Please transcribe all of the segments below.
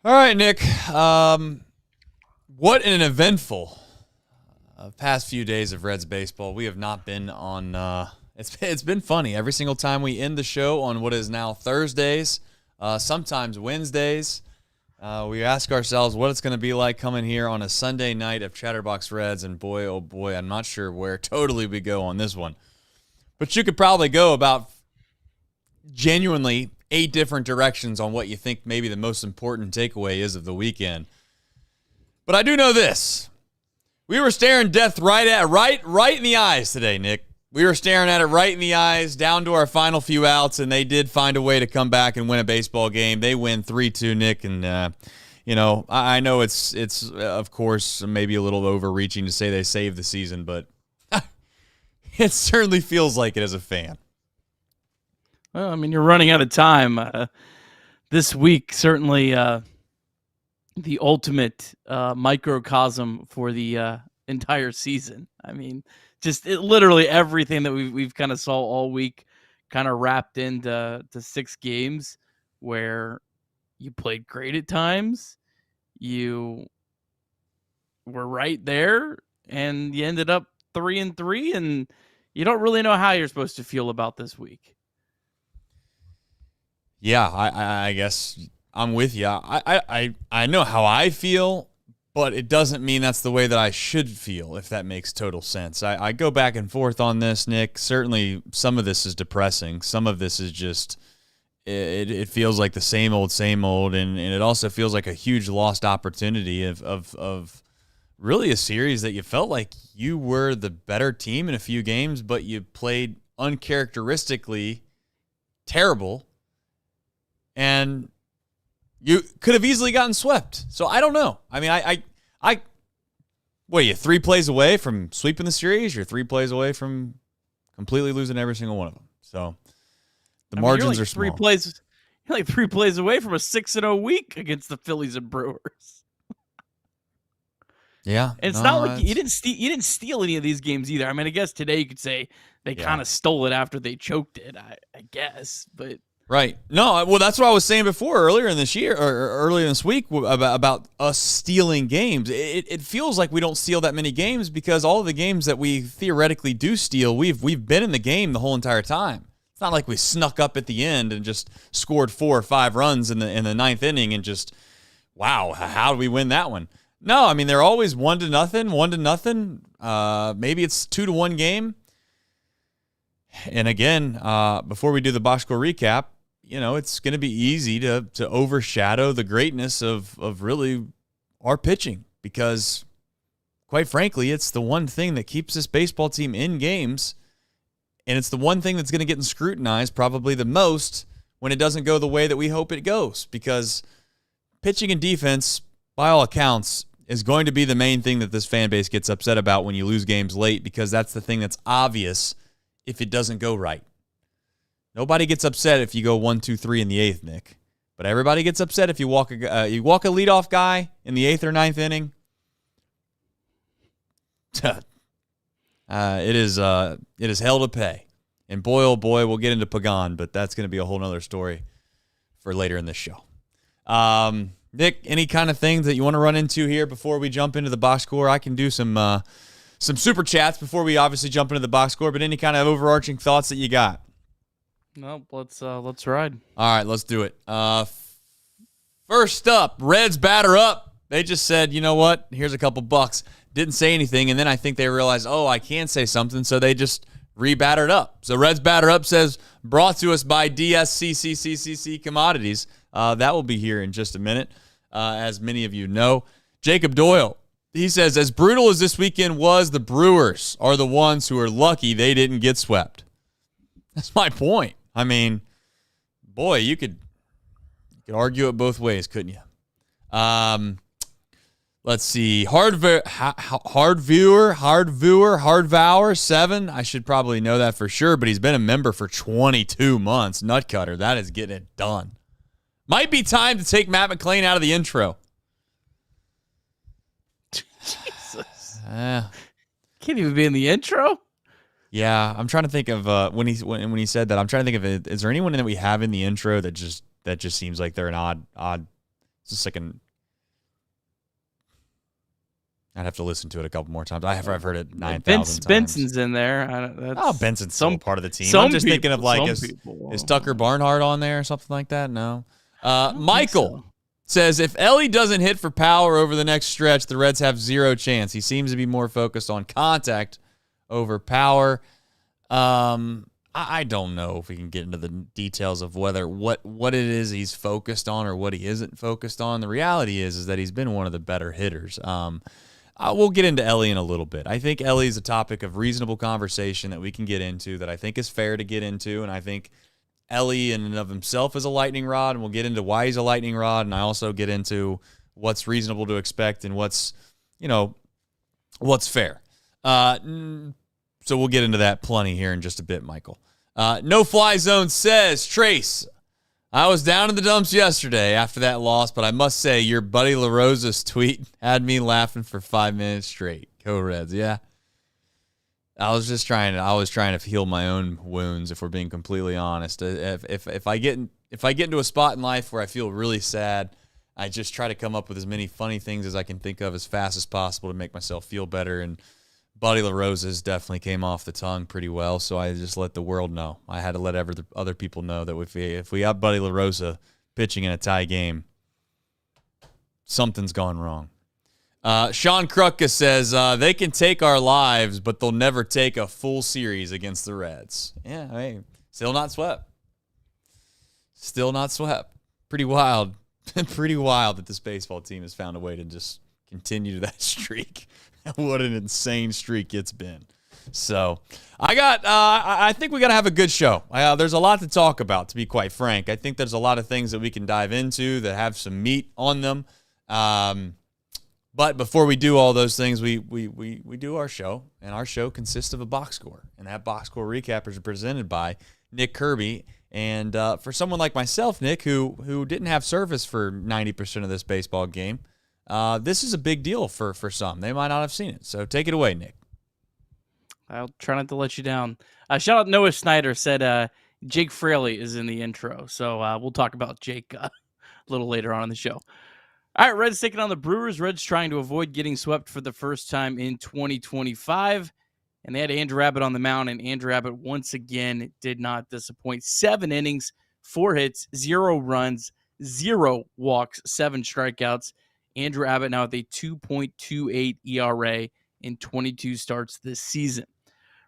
All right, Nick. What an eventful past few days of Reds baseball. We have not been on. It's been funny every single time we end the show on what is now Thursdays, sometimes Wednesdays. We ask ourselves what it's going to be like coming here on a Sunday night of Chatterbox Reds, and boy, oh boy, I'm not sure where totally we go on this one. But you could probably go about genuinely 8 different directions on what you think maybe the most important takeaway is of the weekend. But I do know this. We were staring death right in the eyes today, Nick. We were staring at it right in the eyes, down to our final few outs, and they did find a way to come back and win a baseball game. They win 3-2, Nick, and I know it's of course maybe a little overreaching to say they saved the season, but it certainly feels like it as a fan. Well, I mean, you're running out of time. This week, certainly the ultimate microcosm for the entire season. I mean, just literally everything that we've kind of saw all week kind of wrapped into 6 games where you played great at times, you were right there, and you ended up 3-3, and you don't really know how you're supposed to feel about this week. Yeah, I guess I'm with you. I know how I feel, but it doesn't mean that's the way that I should feel, if that makes total sense. I go back and forth on this, Nick. Certainly some of this is depressing. Some of this is just, it feels like the same old, and it also feels like a huge lost opportunity of really a series that you felt like you were the better team in a few games, but you played uncharacteristically terrible. And you could have easily gotten swept. So I don't know. I mean, what are you, 3 plays away from sweeping the series? You're 3 plays away from completely losing every single one of them. So the margins are small. You're like 3 plays away from a 6-0 week against the Phillies and Brewers. Yeah. And it's not like you didn't steal any of these games either. I mean, I guess today you could say they kind of stole it after they choked it, I guess, but right. No, well, that's what I was saying before earlier in this year or earlier this week about us stealing games. It feels like we don't steal that many games because all of the games that we theoretically do steal, we've been in the game the whole entire time. It's not like we snuck up at the end and just scored 4 or 5 runs in the 9th inning and just, wow, how did we win that one? No, I mean, they're always 1-0, 1-0. Maybe it's 2-1 game. And again, before we do the box score recap, it's going to be easy to overshadow the greatness of really our pitching because, quite frankly, it's the one thing that keeps this baseball team in games, and it's the one thing that's going to get scrutinized probably the most when it doesn't go the way that we hope it goes because pitching and defense, by all accounts, is going to be the main thing that this fan base gets upset about when you lose games late because that's the thing that's obvious if it doesn't go right. Nobody gets upset if you go 1-2-3 in the 8th, Nick. But everybody gets upset if you walk a leadoff guy in the 8th or 9th inning. It is hell to pay. And boy, oh boy, we'll get into Pagan, but that's going to be a whole other story for later in this show. Nick, any kind of things that you want to run into here before we jump into the box score? I can do some super chats before we obviously jump into the box score, but any kind of overarching thoughts that you got? No, let's ride. All right, let's do it. First up, Reds batter up. They just said, you know what? Here's a couple bucks. Didn't say anything, and then I think they realized, I can say something, so they just re-battered up. So Reds batter up says, brought to us by DSCCCCC Commodities. That will be here in just a minute, as many of you know. Jacob Doyle, he says, as brutal as this weekend was, the Brewers are the ones who are lucky they didn't get swept. That's my point. I mean, boy, you could argue it both ways, couldn't you? Let's see. Hardviewer 7. I should probably know that for sure, but he's been a member for 22 months. Nutcutter, that is getting it done. Might be time to take Matt McClain out of the intro. Jesus. Can't even be in the intro? Yeah, I'm trying to think of when he said that. I'm trying to think of is there anyone that we have in the intro that just seems like they're an odd It's just I'd have to listen to it a couple more times. I've heard it 9,000 times. Benson's in there. Benson's still part of the team. I'm just thinking of like, is Tucker Barnhart on there or something like that? No. Michael says, if Elly doesn't hit for power over the next stretch, the Reds have zero chance. He seems to be more focused on contact over power. I don't know if we can get into the details of whether what it is he's focused on or what he isn't focused on. The reality is that he's been one of the better hitters. We'll get into Elly in a little bit. I think Elly is a topic of reasonable conversation that we can get into, that I think is fair to get into, and I think Elly in and of himself is a lightning rod, and we'll get into why he's a lightning rod, and I also get into what's reasonable to expect and what's fair. So we'll get into that plenty here in just a bit, Michael. No Fly Zone says, Trace, I was down in the dumps yesterday after that loss, but I must say your buddy La Rosa's tweet had me laughing for 5 minutes straight. Go Reds, yeah. I was trying to heal my own wounds, if we're being completely honest. If I get into a spot in life where I feel really sad, I just try to come up with as many funny things as I can think of as fast as possible to make myself feel better. And Buddy La Rosa's definitely came off the tongue pretty well, so I just let the world know. I had to let other people know that if we have Buddy La Rosa pitching in a tie game, something's gone wrong. Sean Krutka says, they can take our lives, but they'll never take a full series against the Reds. Yeah, I mean, still not swept. Still not swept. Pretty wild. Pretty wild that this baseball team has found a way to just continue that streak. What an insane streak it's been. So I think we got to have a good show. There's a lot to talk about, to be quite frank. I think there's a lot of things that we can dive into that have some meat on them. But before we do all those things, we do our show, and our show consists of a box score. And that box score recap is presented by Nick Kirby. And for someone like myself, Nick, who didn't have service for 90% of this baseball game, this is a big deal for some. They might not have seen it. So take it away, Nick. I'll try not to let you down. Shout out Noah Snyder said Jake Fraley is in the intro. So we'll talk about Jake a little later on in the show. All right, Reds taking on the Brewers. Reds trying to avoid getting swept for the first time in 2025. And they had Andrew Abbott on the mound, and Andrew Abbott once again did not disappoint. 7 innings, 4 hits, 0 runs, 0 walks, 7 strikeouts. Andrew Abbott now with a 2.28 ERA in 22 starts this season.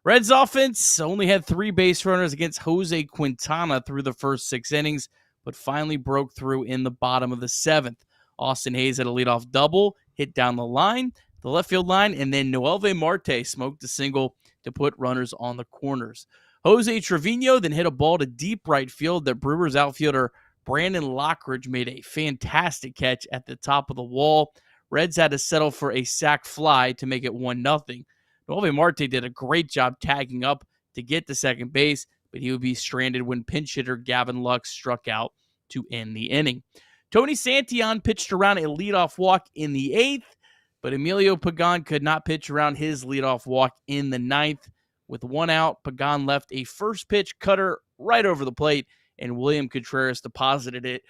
Reds offense only had 3 base runners against Jose Quintana through the first 6 innings, but finally broke through in the bottom of the 7th. Austin Hayes had a leadoff double, hit down the line, the left field line, and then Noelvi Marte smoked a single to put runners on the corners. Jose Trevino then hit a ball to deep right field that Brewers outfielder Brandon Lockridge made a fantastic catch at the top of the wall. Reds had to settle for a sac fly to make it 1-0. Noelvi Marte did a great job tagging up to get to second base, but he would be stranded when pinch hitter Gavin Lux struck out to end the inning. Tony Santillan pitched around a leadoff walk in the 8th, but Emilio Pagan could not pitch around his leadoff walk in the 9th. With 1 out, Pagan left a first pitch cutter right over the plate, and William Contreras deposited it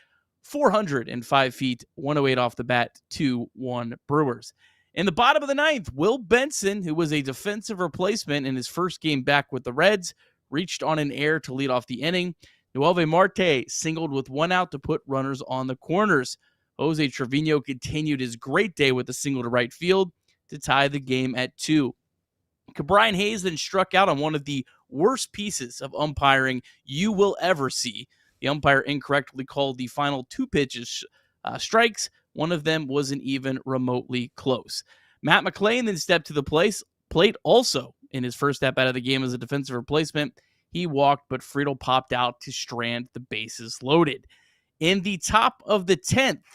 405 feet, 108 off the bat, 2-1 Brewers. In the bottom of the 9th, Will Benson, who was a defensive replacement in his first game back with the Reds, reached on an error to lead off the inning. Noelvi Marte singled with 1 out to put runners on the corners. Jose Trevino continued his great day with a single to right field to tie the game at 2. Brian Hayes then struck out on one of the worst pieces of umpiring you will ever see. The umpire incorrectly called the final 2 pitches strikes. One of them wasn't even remotely close. Matt McClain then stepped to the plate also in his first step out of the game as a defensive replacement. He walked, but Friedel popped out to strand the bases loaded. In the top of the 10th,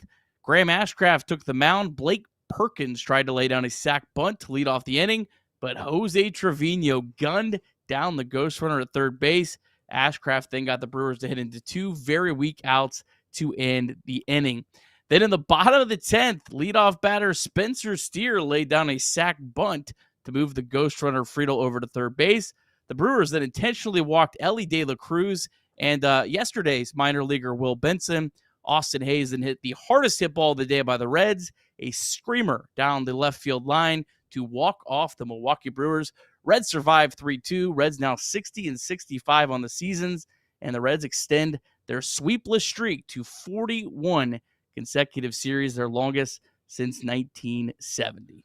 Graham Ashcraft took the mound. Blake Perkins tried to lay down a sac bunt to lead off the inning, but Jose Trevino gunned down the ghost runner at third base. Ashcraft then got the Brewers to hit into 2 very weak outs to end the inning. Then in the bottom of the 10th, leadoff batter Spencer Steer laid down a sac bunt to move the ghost runner Friedel over to third base. The Brewers then intentionally walked Elly De La Cruz and yesterday's minor leaguer Will Benson. Austin Hayes then hit the hardest hit ball of the day by the Reds, a screamer down the left field line to walk off the Milwaukee Brewers. Reds survive 3-2. Reds now 60-65 on the seasons, and the Reds extend their sweepless streak to 41 consecutive series, their longest since 1970.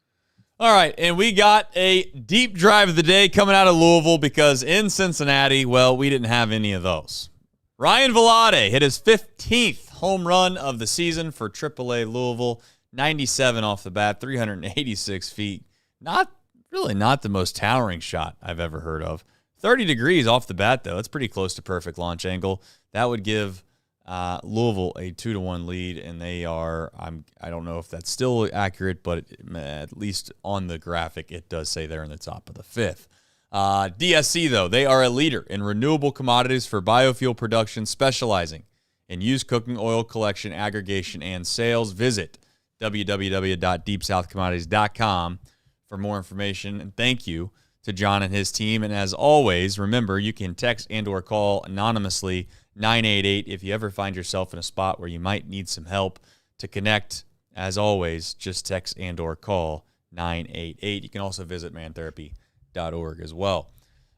All right, and we got a deep drive of the day coming out of Louisville because in Cincinnati, well, we didn't have any of those. Ryan Velarde hit his 15th home run of the season for AAA Louisville, 97 off the bat, 386 feet. Not the most towering shot I've ever heard of. 30 degrees off the bat, though. That's pretty close to perfect launch angle. That would give Louisville a 2-1 lead, and they are, I don't know if that's still accurate, but at least on the graphic, it does say they're in the top of the fifth. DSC, though, they are a leader in renewable commodities for biofuel production, specializing in used cooking oil collection, aggregation, and sales. Visit www.deepsouthcommodities.com for more information, and thank you to John and his team. And as always, remember, you can text and or call anonymously 988 if you ever find yourself in a spot where you might need some help. To connect, as always, just text and or call 988. You can also visit mantherapy.org as well.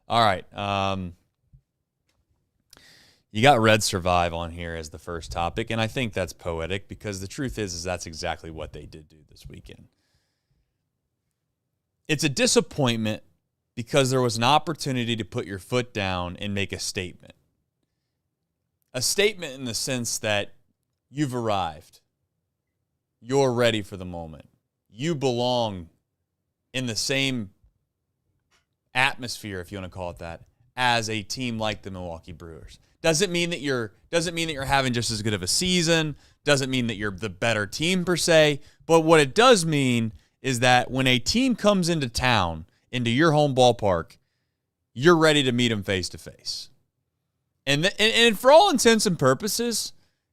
All right. You got Red Survive on here as the first topic, and I think that's poetic because the truth is that's exactly what they did do this weekend. It's a disappointment because there was an opportunity to put your foot down and make a statement. A statement in the sense that you've arrived. You're ready for the moment. You belong in the same atmosphere, if you want to call it that, as a team like the Milwaukee Brewers. Doesn't mean that you're having just as good of a season. Doesn't mean that you're the better team per se. But what it does mean is that when a team comes into town, into your home ballpark, you're ready to meet them face to face. And for all intents and purposes,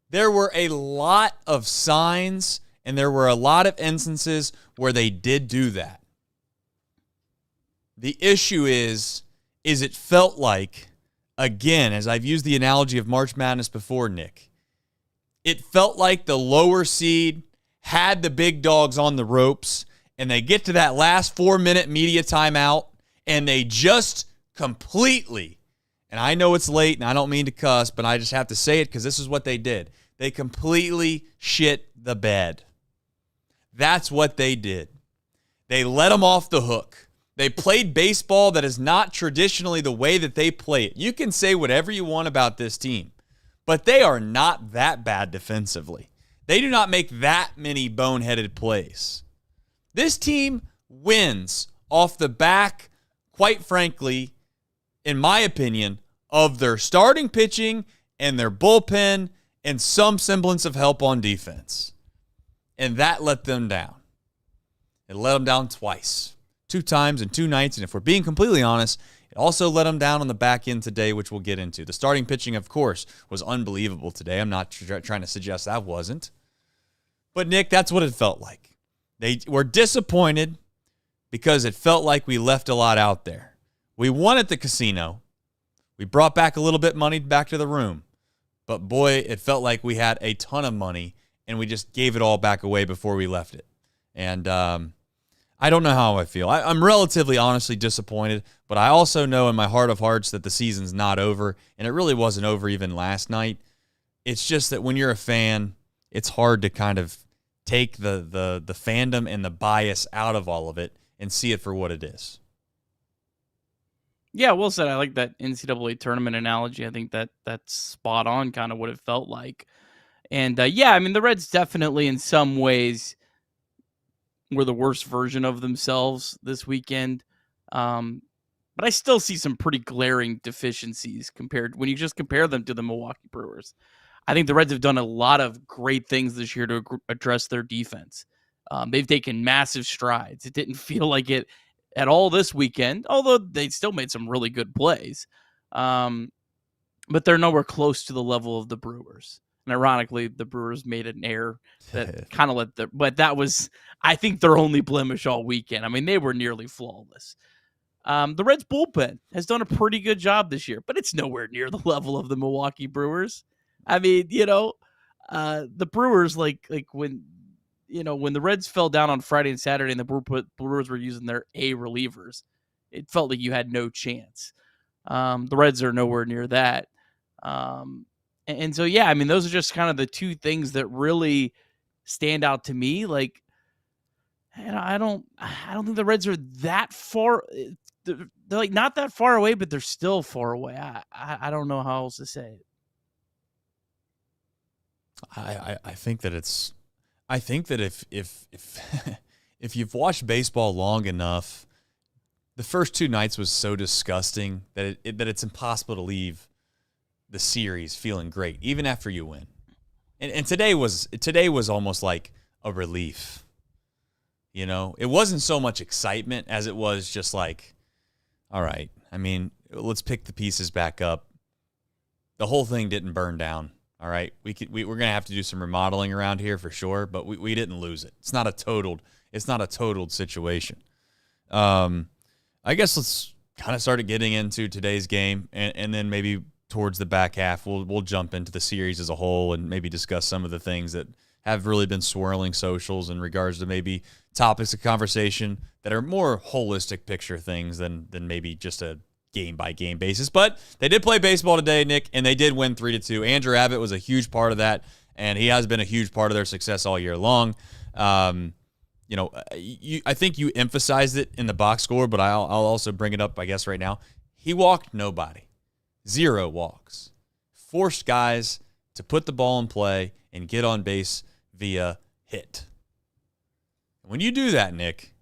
there were a lot of signs and there were a lot of instances where they did do that. The issue is it felt like, again, as I've used the analogy of March Madness before, Nick, it felt like the lower seed had the big dogs on the ropes, and they get to that last 4-minute media timeout, and they just completely, and I know it's late, and I don't mean to cuss, but I just have to say it because this is what they did. They completely shit the bed. That's what they did. They let them off the hook. They played baseball that is not traditionally the way that they play it. You can say whatever you want about this team, but they are not that bad defensively. They do not make that many boneheaded plays. This team wins off the back, quite frankly, in my opinion, of their starting pitching and their bullpen and some semblance of help on defense. And that let them down. It let them down twice. 2 times in 2 nights, and if we're being completely honest, it also let them down on the back end today, which we'll get into. The starting pitching, of course, was unbelievable today. I'm not trying to suggest that wasn't. But, Nick, that's what it felt like. They were disappointed because it felt like we left a lot out there. We won at the casino. We brought back a little bit money back to the room. But, boy, it felt like we had a ton of money, and we just gave it all back away before we left it. And I don't know how I feel. I'm relatively honestly disappointed, but I also know in my heart of hearts that the season's not over, and it really wasn't over even last night. It's just that when you're a fan, it's hard to kind of take the fandom and the bias out of all of it and see it for what it is. Yeah, well said. I like that NCAA tournament analogy. I think that's spot on, kind of what it felt like. And yeah, I mean, the Reds definitely in some ways were the worst version of themselves this weekend. But I still see some pretty glaring deficiencies when you just compare them to the Milwaukee Brewers. I think the Reds have done a lot of great things this year to address their defense. They've taken massive strides. It didn't feel like it at all this weekend, although they still made some really good plays. But they're nowhere close to the level of the Brewers. And ironically, the Brewers made an error that kind of but that was, I think, their only blemish all weekend. I mean, they were nearly flawless. The Reds bullpen has done a pretty good job this year, but it's nowhere near the level of the Milwaukee Brewers. I mean, the Brewers, like when when the Reds fell down on Friday and Saturday, and the Brewers were using their A relievers, it felt like you had no chance. The Reds are nowhere near that. And so, yeah, I mean, those are just kind of the two things that really stand out to me. Like, and I don't think the Reds are that far. They're like not that far away, but they're still far away. I don't know how else to say it. I think that it's. I think that if if you've watched baseball long enough, the first two nights was so disgusting that it's impossible to leave the series feeling great, even after you win. And today was almost like a relief. It wasn't so much excitement as it was just like, all right, I mean, let's pick the pieces back up. The whole thing didn't burn down. All right, we're gonna have to do some remodeling around here for sure, but we didn't lose it. It's not a totaled situation. I guess let's kind of start getting into today's game, and then maybe towards the back half, we'll jump into the series as a whole and maybe discuss some of the things that have really been swirling socials in regards to maybe topics of conversation that are more holistic picture things than maybe just a game-by-game basis. But they did play baseball today, Nick, and they did win 3-2. Andrew Abbott was a huge part of that, and he has been a huge part of their success all year long. I think you emphasized it in the box score, but I'll also bring it up, I guess, right now. He walked nobody. 0 walks. Forced guys to put the ball in play and get on base via hit. When you do that, Nick,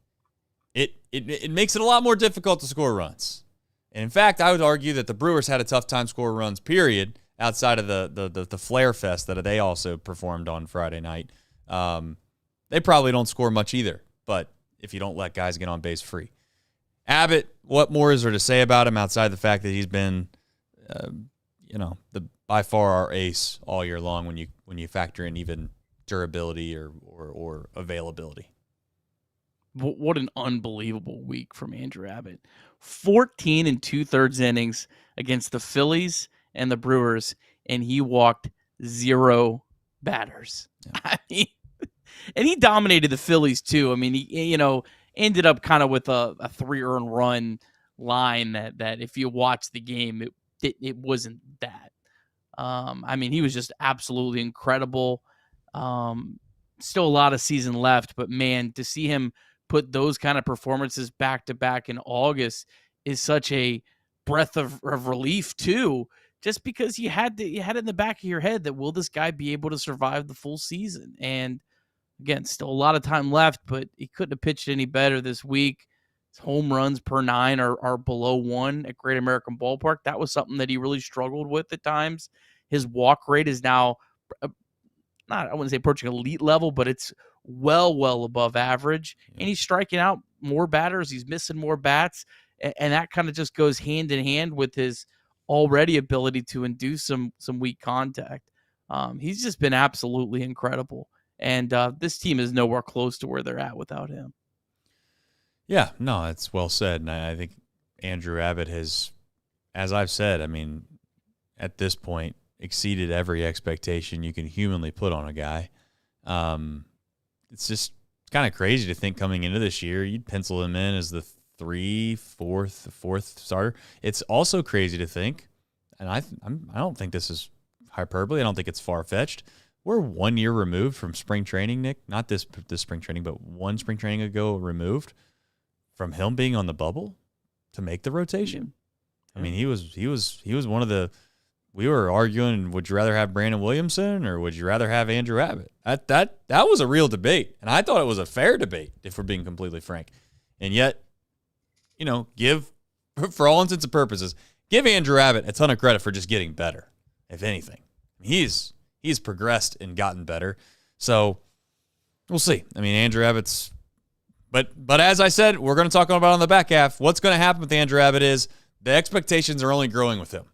it makes it a lot more difficult to score runs. And in fact, I would argue that the Brewers had a tough time scoring runs, period, outside of the flare fest that they also performed on Friday night. They probably don't score much either, but if you don't let guys get on base free. Abbott, what more is there to say about him outside the fact that he's been, by far our ace all year long when you factor in even durability or availability? What an unbelievable week from Andrew Abbott. 14 2/3 innings against the Phillies and the Brewers, and he walked 0 batters. Yeah. I mean, and he dominated the Phillies too. I mean, he ended up kind of with a 3 earned run line that if you watch the game, it wasn't that. I mean, he was just absolutely incredible. Still a lot of season left, but man, to see him put those kind of performances back to back in August is such a breath of relief too, just because you had it in the back of your head that will this guy be able to survive the full season? And again, still a lot of time left, but he couldn't have pitched any better this week. His home runs per 9 are below 1 at Great American Ballpark. That was something that he really struggled with at times. His walk rate is now I wouldn't say approaching elite level, but it's well above average. And he's striking out more batters. He's missing more bats. And that kind of just goes hand in hand with his already ability to induce some weak contact. He's just been absolutely incredible. And this team is nowhere close to where they're at without him. Yeah, no, it's well said. And I think Andrew Abbott has, as I've said, I mean, at this point, exceeded every expectation you can humanly put on a guy. It's just kind of crazy to think coming into this year, you'd pencil him in as the fourth starter. It's also crazy to think, and I don't think this is hyperbole. I don't think it's far-fetched. We're 1 year removed from spring training, Nick. Not this spring training, but one spring training ago removed from him being on the bubble to make the rotation. Yeah. I mean, he was one of the. We were arguing, would you rather have Brandon Williamson or would you rather have Andrew Abbott? That was a real debate, and I thought it was a fair debate, if we're being completely frank. And yet, give, for all intents and purposes, give Andrew Abbott a ton of credit for just getting better, if anything. He's progressed and gotten better. So we'll see. I mean, Andrew Abbott's – but as I said, we're going to talk about on the back half. What's going to happen with Andrew Abbott is the expectations are only growing with him.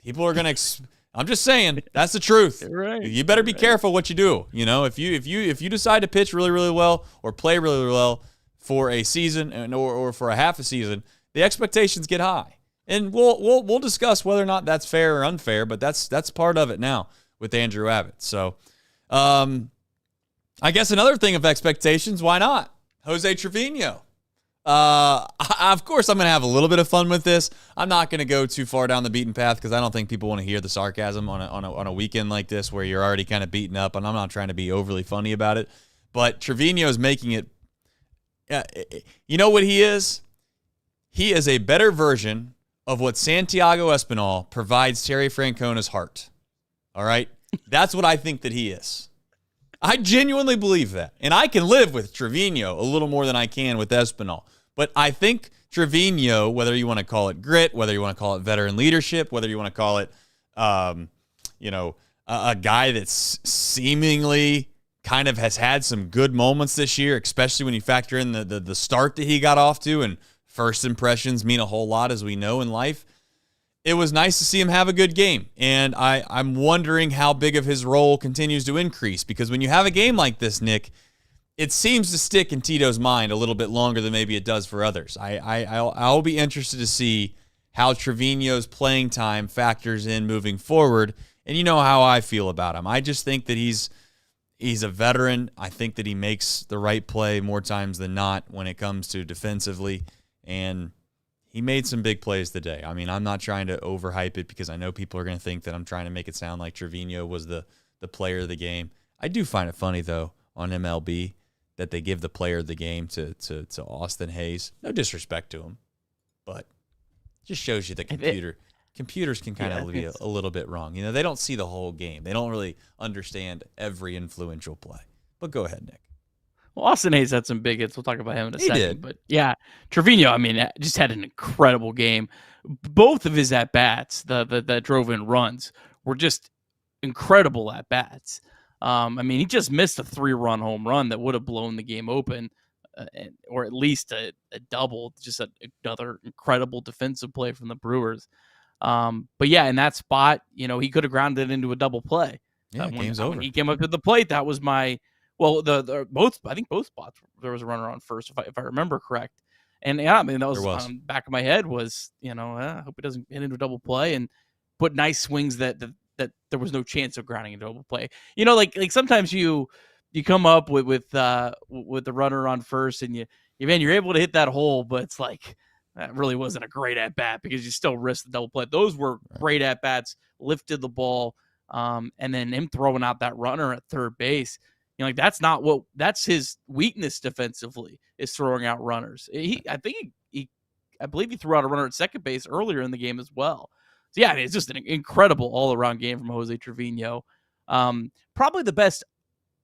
People are going to I'm just saying, that's the truth. Right. You better be careful what you do. If you decide to pitch really, really well or play really, really well for a season or for a half a season, the expectations get high. And we'll discuss whether or not that's fair or unfair, but that's part of it now with Andrew Abbott. So I guess another thing of expectations, why not? Jose Trevino. Of course, I'm going to have a little bit of fun with this. I'm not going to go too far down the beaten path because I don't think people want to hear the sarcasm on a weekend like this where you're already kind of beaten up, and I'm not trying to be overly funny about it. But Trevino is making it. You know what he is? He is a better version of what Santiago Espinal provides Terry Francona's heart. All right? That's what I think that he is. I genuinely believe that. And I can live with Trevino a little more than I can with Espinal. But I think Trevino, whether you want to call it grit, whether you want to call it veteran leadership, whether you want to call it, a guy that's seemingly kind of has had some good moments this year, especially when you factor in the start that he got off to, and first impressions mean a whole lot, as we know in life. It was nice to see him have a good game, and I'm wondering how big of his role continues to increase, because when you have a game like this, Nick, it seems to stick in Tito's mind a little bit longer than maybe it does for others. I'll be interested to see how Trevino's playing time factors in moving forward, and you know how I feel about him. I just think that he's a veteran. I think that he makes the right play more times than not when it comes to defensively, and he made some big plays today. I mean, I'm not trying to overhype it because I know people are going to think that I'm trying to make it sound like Trevino was the player of the game. I do find it funny, though, on MLB that they give the player of the game to Austin Hayes. No disrespect to him, but just shows you the computers can kind of be a little bit wrong. You know, they don't see the whole game. They don't really understand every influential play. But go ahead, Nick. Well, Austin Hayes had some big hits. We'll talk about him in a second. Did. But yeah, Trevino, I mean, just had an incredible game. Both of his at-bats that drove in runs were just incredible at-bats. I mean, he just missed a 3-run home run that would have blown the game open, or at least a double, just another incredible defensive play from the Brewers. But yeah, in that spot, you know, he could have grounded it into a double play. Yeah, game's over. When he came up to the plate, that was my... Well, I think both spots there was a runner on first, if I remember correct. And yeah, I mean, that was on the back of my head was, you know, I hope he doesn't hit into a double play, and put nice swings that there was no chance of grounding a double play. You know, like sometimes you come up with the runner on first, and you're able to hit that hole, but it's like that really wasn't a great at bat because you still risked the double play. Those were great at bats, lifted the ball, and then him throwing out that runner at third base. You know, like that's his weakness defensively, is throwing out runners. I believe he threw out a runner at second base earlier in the game as well. So yeah, I mean, it's just an incredible all-around game from Jose Trevino. Probably the best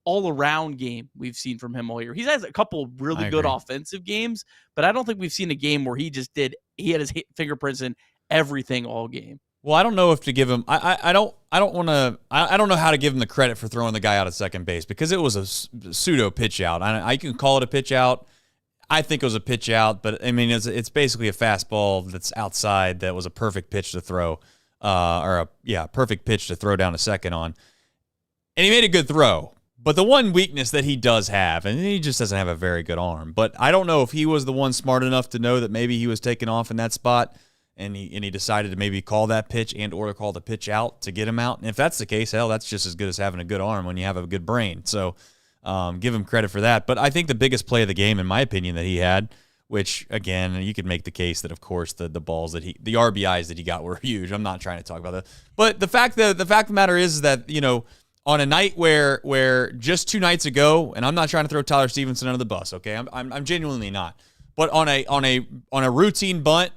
all-around game we've seen from him all year. He has a couple really good offensive games, but I don't think we've seen a game where he had his fingerprints in everything all game. Well, I don't know if to give him. I don't know how to give him the credit for throwing the guy out at second base, because it was a pseudo pitch out. I can call it a pitch out. I think it was a pitch out, but I mean it's basically a fastball that's outside that was a perfect pitch to throw, perfect pitch to throw down to second on, and he made a good throw. But the one weakness that he does have, and he just doesn't have a very good arm. But I don't know if he was the one smart enough to know that maybe he was taken off in that spot. And he decided to maybe call that pitch and or call the pitch out to get him out. And if that's the case, hell, that's just as good as having a good arm when you have a good brain. So give him credit for that. But I think the biggest play of the game, in my opinion, that he had, which, again, you could make the case that, of course, the balls that the RBIs that he got were huge. I'm not trying to talk about that. But the fact of the matter is that, you know, on a night where just 2 nights ago, and I'm not trying to throw Tyler Stephenson under the bus, okay? I'm genuinely not. But on a routine bunt,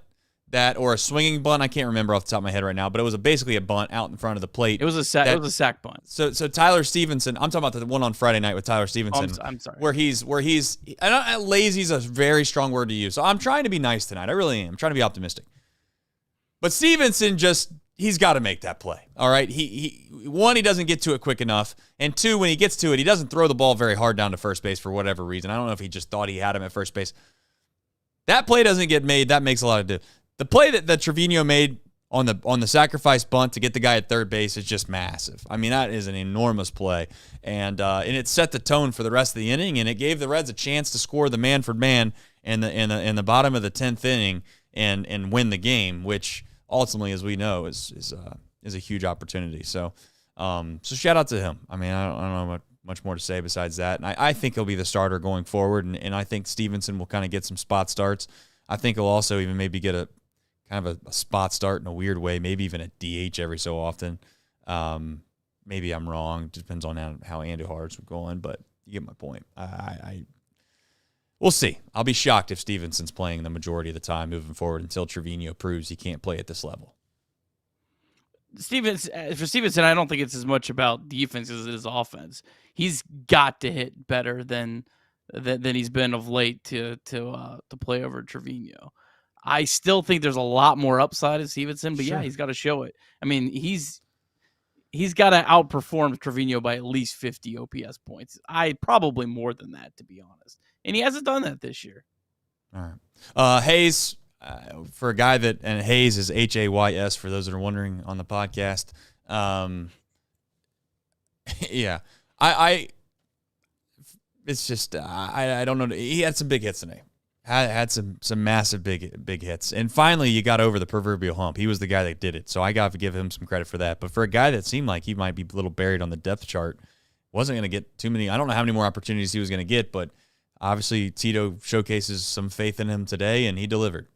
or a swinging bunt, I can't remember off the top of my head right now, but it was basically a bunt out in front of the plate. It was a sack bunt. So Tyler Stephenson, I'm talking about the one on Friday night with Tyler Stephenson. I'm sorry. Where he's lazy is a very strong word to use. So I'm trying to be nice tonight. I really am. I'm trying to be optimistic. But Stephenson he's got to make that play. All right. He doesn't get to it quick enough, and 2, when he gets to it, he doesn't throw the ball very hard down to first base for whatever reason. I don't know if he just thought he had him at first base. That play doesn't get made. That makes a lot of difference. The play that Trevino made on the sacrifice bunt to get the guy at third base is just massive. I mean, that is an enormous play, and it set the tone for the rest of the inning, and it gave the Reds a chance to score the Manfred man in the bottom of the 10th inning and win the game, which ultimately, as we know, is a huge opportunity. So So shout out to him. I mean, I don't know much more to say besides that. And I think he'll be the starter going forward, and I think Stephenson will kind of get some spot starts. I think he'll also even maybe get a kind of a spot start in a weird way, maybe even a DH every so often. Maybe I'm wrong. Depends on how Andrew Hart's going, but you get my point. We'll see. I'll be shocked if Stephenson's playing the majority of the time moving forward until Trevino proves he can't play at this level. For Stephenson, I don't think it's as much about defense as it is offense. He's got to hit better than he's been of late to play over Trevino. I still think there's a lot more upside in Stephenson, but sure. Yeah, he's got to show it. I mean, he's got to outperform Trevino by at least 50 OPS points. Probably more than that, to be honest. And he hasn't done that this year. All right. Hayes, for a guy that, and Hayes is Hays for those that are wondering on the podcast. Yeah. It's just, I don't know. He had some big hits today. Had some massive big hits. And finally, you got over the proverbial hump. He was the guy that did it. So I got to give him some credit for that. But for a guy that seemed like he might be a little buried on the depth chart, wasn't going to get too many. I don't know how many more opportunities he was going to get, but obviously Tito showcases some faith in him today, and he delivered.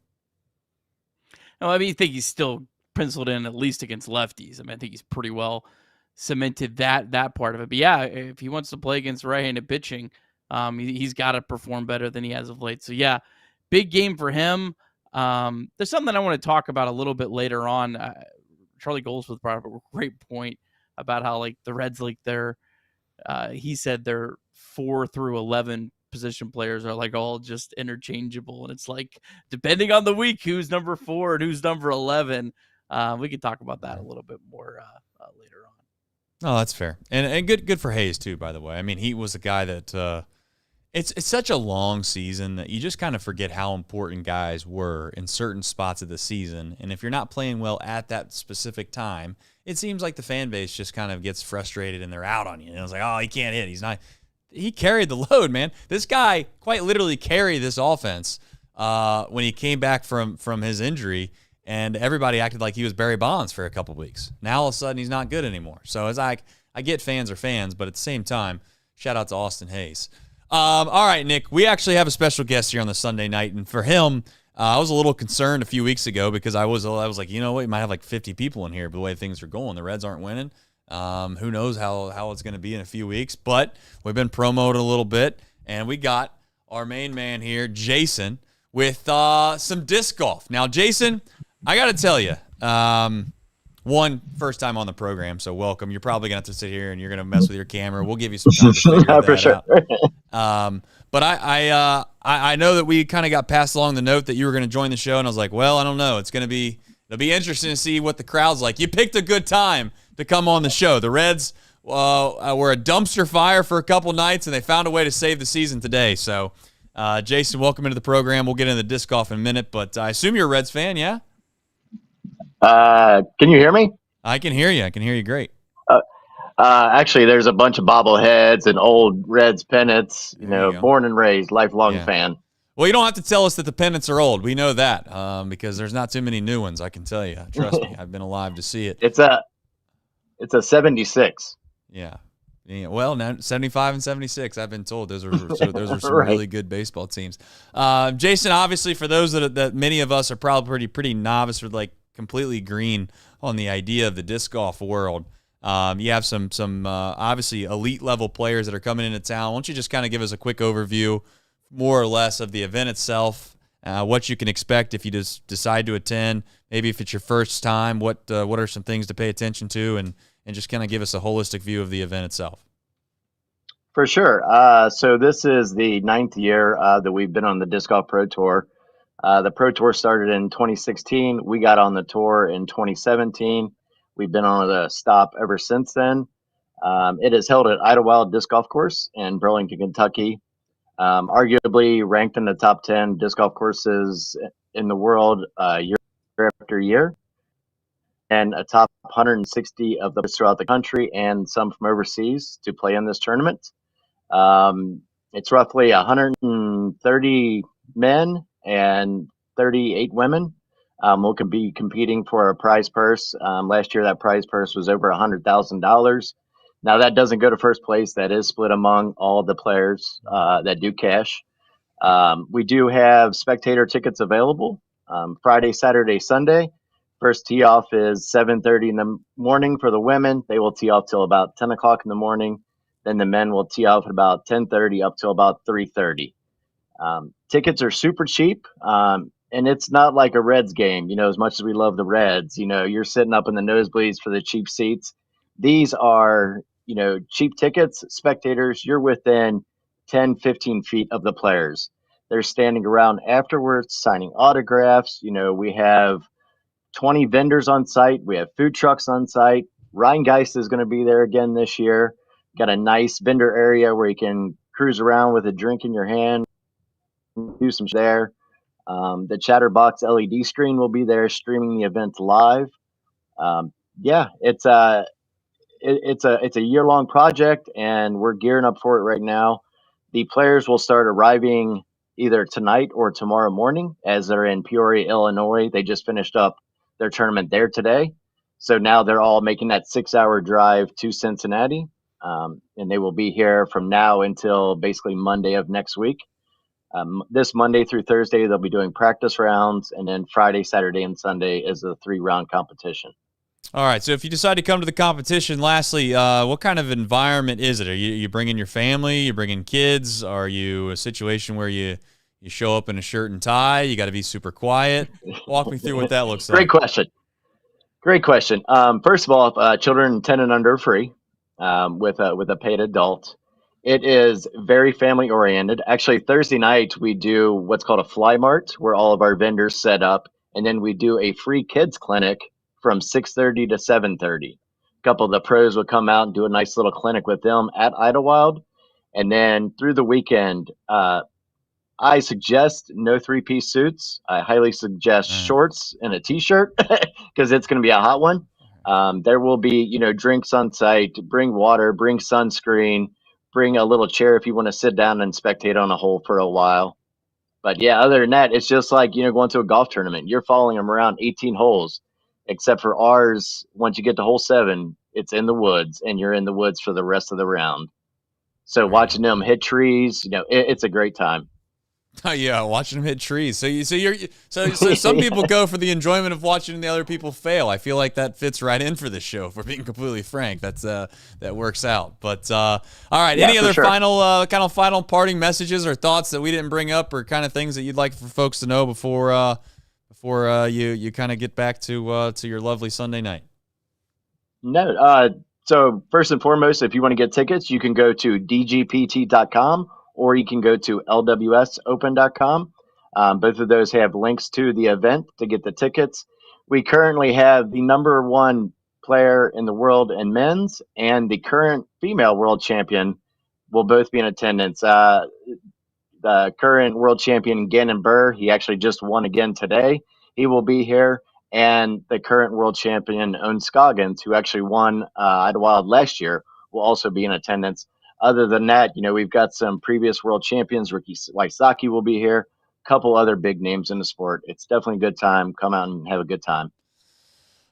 No, I mean, I think he's still penciled in at least against lefties. I mean, I think he's pretty well cemented that part of it. But yeah, if he wants to play against right-handed pitching, he's got to perform better than he has of late. So yeah, big game for him. There's something I want to talk about a little bit later on. Charlie Goldsmith brought up a great point about how like the Reds, like he said their 4 through 11 position players are like all just interchangeable, and it's like depending on the week who's number 4 and who's number 11. We could talk about that a little bit more later on. Oh, that's fair, and good for Hayes too. By the way, I mean he was a guy that it's such a long season that you just kind of forget how important guys were in certain spots of the season, and if you're not playing well at that specific time, it seems like the fan base just kind of gets frustrated and they're out on you. And it's like, oh, he can't hit. He's not. He carried the load, man. This guy quite literally carried this offense when he came back from his injury, and everybody acted like he was Barry Bonds for a couple weeks. Now all of a sudden he's not good anymore. So it's like I get fans are fans, but at the same time, shout out to Austin Hayes. All right, Nick, we actually have a special guest here on the Sunday night, and for him, I was a little concerned a few weeks ago because I was like, you know what, you might have like 50 people in here, but the way things are going, the Reds aren't winning. Who knows how it's going to be in a few weeks, but we've been promoted a little bit, and we got our main man here, Jason, with some disc golf. Now, Jason, I got to tell you, first time on the program, so welcome. You're probably going to have to sit here and you're going to mess with your camera. We'll give you some time to figure that out. But I know that we kind of got passed along the note that you were going to join the show, and I was like, well, I don't know. It'll be interesting to see what the crowd's like. You picked a good time to come on the show. The Reds were a dumpster fire for a couple nights, and they found a way to save the season today. So, Jason, welcome into the program. We'll get into the disc golf in a minute, but I assume you're a Reds fan, yeah? Can you hear me? I can hear you. I can hear you great. Actually, there's a bunch of bobbleheads and old Reds pennants. Born and raised, lifelong fan. Well, you don't have to tell us that the pennants are old. We know that because there's not too many new ones, I can tell you. Trust me, I've been alive to see it. It's a 76. Yeah. Well, now 75 and 76, I've been told those are some right. really good baseball teams. Jason, obviously, for those that many of us are probably pretty novice or like completely green on the idea of the disc golf world. You have some obviously elite level players that are coming into town. Why don't you just kind of give us a quick overview, more or less, of the event itself, what you can expect if you just decide to attend, maybe if it's your first time, what are some things to pay attention to, and just kind of give us a holistic view of the event itself. For sure. So this is the 9th year that we've been on the Disc Golf Pro Tour. The Pro Tour started in 2016. We got on the tour in 2017. We've been on a stop ever since then. It is held at Idlewild Disc Golf Course in Burlington, Kentucky. Arguably ranked in the top 10 disc golf courses in the world year after year, and a top 160 of those throughout the country and some from overseas to play in this tournament. It's roughly 130 men and 38 women. We'll be competing for a prize purse. Last year, that prize purse was over $100,000. Now, that doesn't go to first place. That is split among all of the players that do cash. We do have spectator tickets available Friday, Saturday, Sunday. First tee off is 7:30 in the morning for the women. They will tee off till about 10 o'clock in the morning. Then the men will tee off at about 10:30 up till about 3:30. Tickets are super cheap. And it's not like a Reds game, as much as we love the Reds, you're sitting up in the nosebleeds for the cheap seats. These are, cheap tickets. Spectators, you're within 10, 15 feet of the players. They're standing around afterwards, signing autographs. We have 20 vendors on site. We have food trucks on site. Ryan Geist is going to be there again this year. Got a nice vendor area where you can cruise around with a drink in your hand, do some there. The Chatterbox LED screen will be there streaming the event live. It's a year-long project, and we're gearing up for it right now. The players will start arriving either tonight or tomorrow morning, as they're in Peoria, Illinois. They just finished up their tournament there today. So now they're all making that 6-hour drive to Cincinnati, and they will be here from now until basically Monday of next week. This Monday through Thursday, they'll be doing practice rounds, and then Friday, Saturday, and Sunday is a 3-round competition. All right, so if you decide to come to the competition, lastly, what kind of environment is it? Are you bringing your family? You bringing kids? Are you a situation where you show up in a shirt and tie? You got to be super quiet. Walk me through what that looks like. Great question. First of all, children 10 and under are free with a paid adult. It is very family oriented. Actually, Thursday night we do what's called a fly mart, where all of our vendors set up, and then we do a free kids clinic from 6:30 to 7:30. A couple of the pros will come out and do a nice little clinic with them at Idlewild, and then through the weekend, I suggest no 3-piece suits. I highly suggest shorts and a t-shirt because it's going to be a hot one. There will be, drinks on site. Bring water, bring sunscreen. Bring a little chair if you want to sit down and spectate on a hole for a while. But yeah, other than that, it's just like, going to a golf tournament. You're following them around 18 holes, except for ours. Once you get to hole 7, it's in the woods, and you're in the woods for the rest of the round. So watching them hit trees, it's a great time. Oh yeah, watching them hit trees. So some people go for the enjoyment of watching the other people fail. I feel like that fits right in for this show. If we're being completely frank, that works out. But all right, any other final parting messages or thoughts that we didn't bring up, or kind of things that you'd like for folks to know before you kind of get back to your lovely Sunday night? No. So first and foremost, if you want to get tickets, you can go to dgpt.com. or you can go to lwsopen.com. Both of those have links to the event to get the tickets. We currently have the number 1 player in the world in men's and the current female world champion will both be in attendance. The current world champion, Gannon Burr, he actually just won again today. He will be here. And the current world champion, Owen Scoggins, who actually won Idlewild last year, will also be in attendance. Other than that, we've got some previous world champions. Ricky Wysocki will be here. A couple other big names in the sport. It's definitely a good time. Come out and have a good time.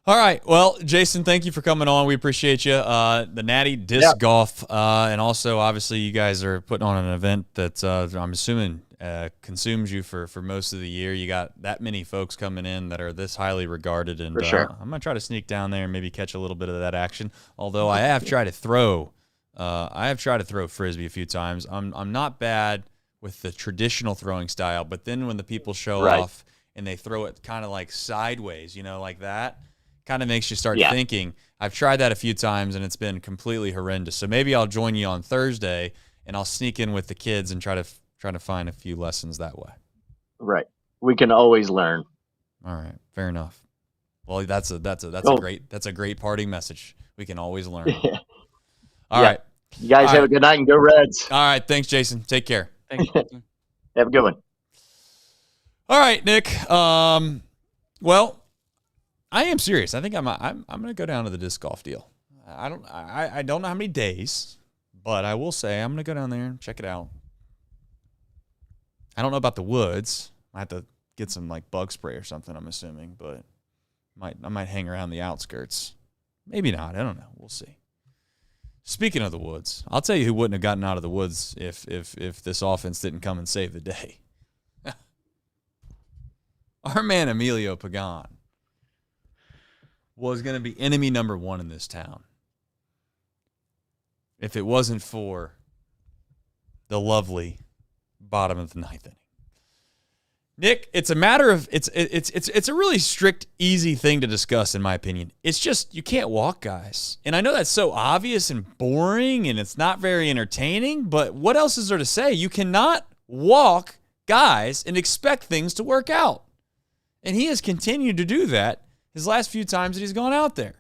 All right. Well, Jason, thank you for coming on. We appreciate you. The Natty Disc Golf, and also, obviously, you guys are putting on an event that I'm assuming consumes you for most of the year. You got that many folks coming in that are this highly regarded, and for sure. I'm going to try to sneak down there and maybe catch a little bit of that action, although I have tried to throw Frisbee a few times. I'm not bad with the traditional throwing style, but then when the people show off and they throw it kind of like sideways, like that, kind of makes you start thinking. I've tried that a few times and it's been completely horrendous. So maybe I'll join you on Thursday and I'll sneak in with the kids and try to find a few lessons that way. Right. We can always learn. All right. Fair enough. Well, that's a great parting message. We can always learn. All right. You guys have a good night and go Reds. All right. Thanks, Jason. Take care. Thanks. Have a good one. All right, Nick. Well, I am serious. I think I'm going to go down to the disc golf deal. I don't know how many days, but I will say I'm going to go down there and check it out. I don't know about the woods. I have to get some like bug spray or something, I'm assuming, but I might hang around the outskirts. Maybe not. I don't know. We'll see. Speaking of the woods, I'll tell you who wouldn't have gotten out of the woods if this offense didn't come and save the day. Our man Emilio Pagan was going to be enemy number one in this town if it wasn't for the lovely bottom of the ninth inning. Nick, it's a matter of it's a really strict, easy thing to discuss, in my opinion. It's just you can't walk guys. And I know that's so obvious and boring and it's not very entertaining, but what else is there to say? You cannot walk guys and expect things to work out. And he has continued to do that his last few times that he's gone out there.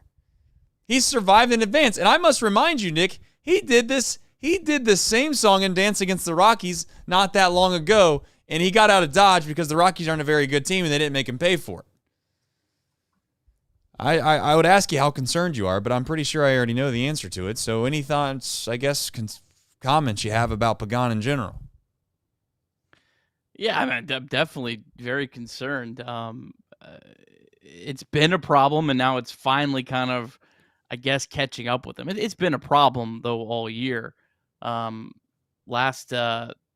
He's survived in advance. And I must remind you, Nick, he did the same song and dance against the Rockies not that long ago, and he got out of Dodge because the Rockies aren't a very good team and they didn't make him pay for it. I would ask you how concerned you are, but I'm pretty sure I already know the answer to it. So any thoughts, I guess, comments you have about Pagan in general? Yeah, I mean, I'm definitely very concerned. It's been a problem, and now it's finally kind of, I guess, catching up with him. It's been a problem, though, all year. Last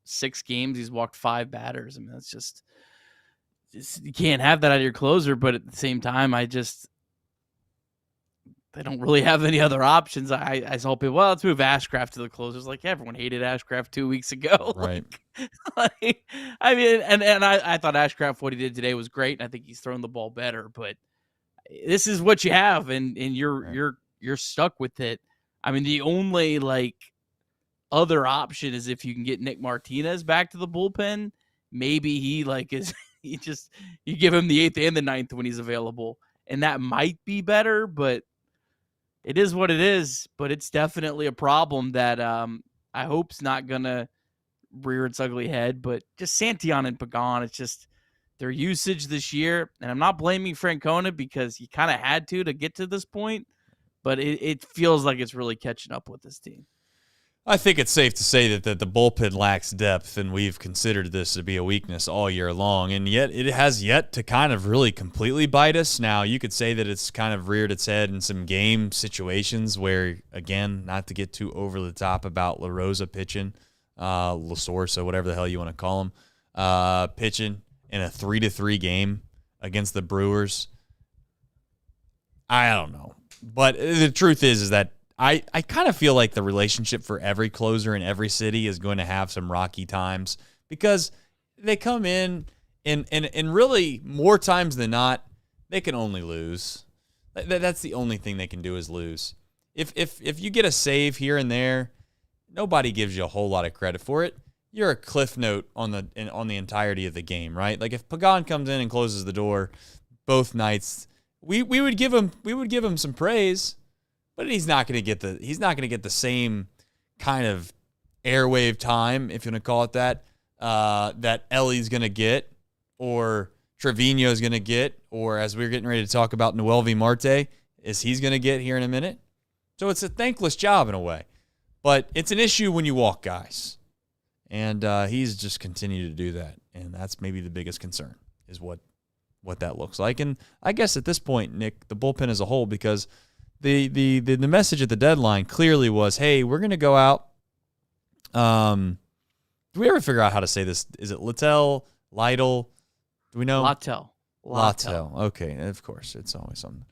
6 games, he's walked 5 batters. I mean, that's just you can't have that out of your closer, but at the same time, they don't really have any other options. I saw people, well, let's move Ashcraft to the closers. Like, everyone hated Ashcraft 2 weeks ago. Right. I mean, and I thought Ashcraft, what he did today was great, and I think he's thrown the ball better, but this is what you have, and you're stuck with it. I mean, the only, other option is if you can get Nick Martinez back to the bullpen. Maybe he, you give him the 8th and the 9th when he's available, and that might be better, but it is what it is. But it's definitely a problem that I hope's not going to rear its ugly head. But just Santillan and Pagan, it's just their usage this year. And I'm not blaming Francona because he kind of had to get to this point. But it feels like it's really catching up with this team. I think it's safe to say that the bullpen lacks depth, and we've considered this to be a weakness all year long, and yet it has yet to kind of really completely bite us. Now, you could say that it's kind of reared its head in some game situations where, again, not to get too over the top about La Rosa pitching, La Sorsa, whatever the hell you want to call him, pitching in a 3-3 game against the Brewers. I don't know. But the truth is that I kind of feel like the relationship for every closer in every city is going to have some rocky times because they come in and really more times than not, they can only lose. That's the only thing they can do is lose. If you get a save here and there, nobody gives you a whole lot of credit for it. You're a cliff note on the entirety of the game, right? Like if Pagan comes in and closes the door both nights, we would give him some praise. But he's not going to get the same kind of airwave time, if you want to call it that, that Elly's going to get, or Trevino's going to get, or as we're getting ready to talk about Noelvi Marte, he's going to get here in a minute. So it's a thankless job in a way, but it's an issue when you walk guys, and he's just continued to do that, and that's maybe the biggest concern is what that looks like. And I guess at this point, Nick, the bullpen as a whole, because the message at the deadline clearly was, hey, we're going to go out. Do we ever figure out how to say this? Is it Littell? Lytle? Do we know? Littell. Okay, of course. It's always something.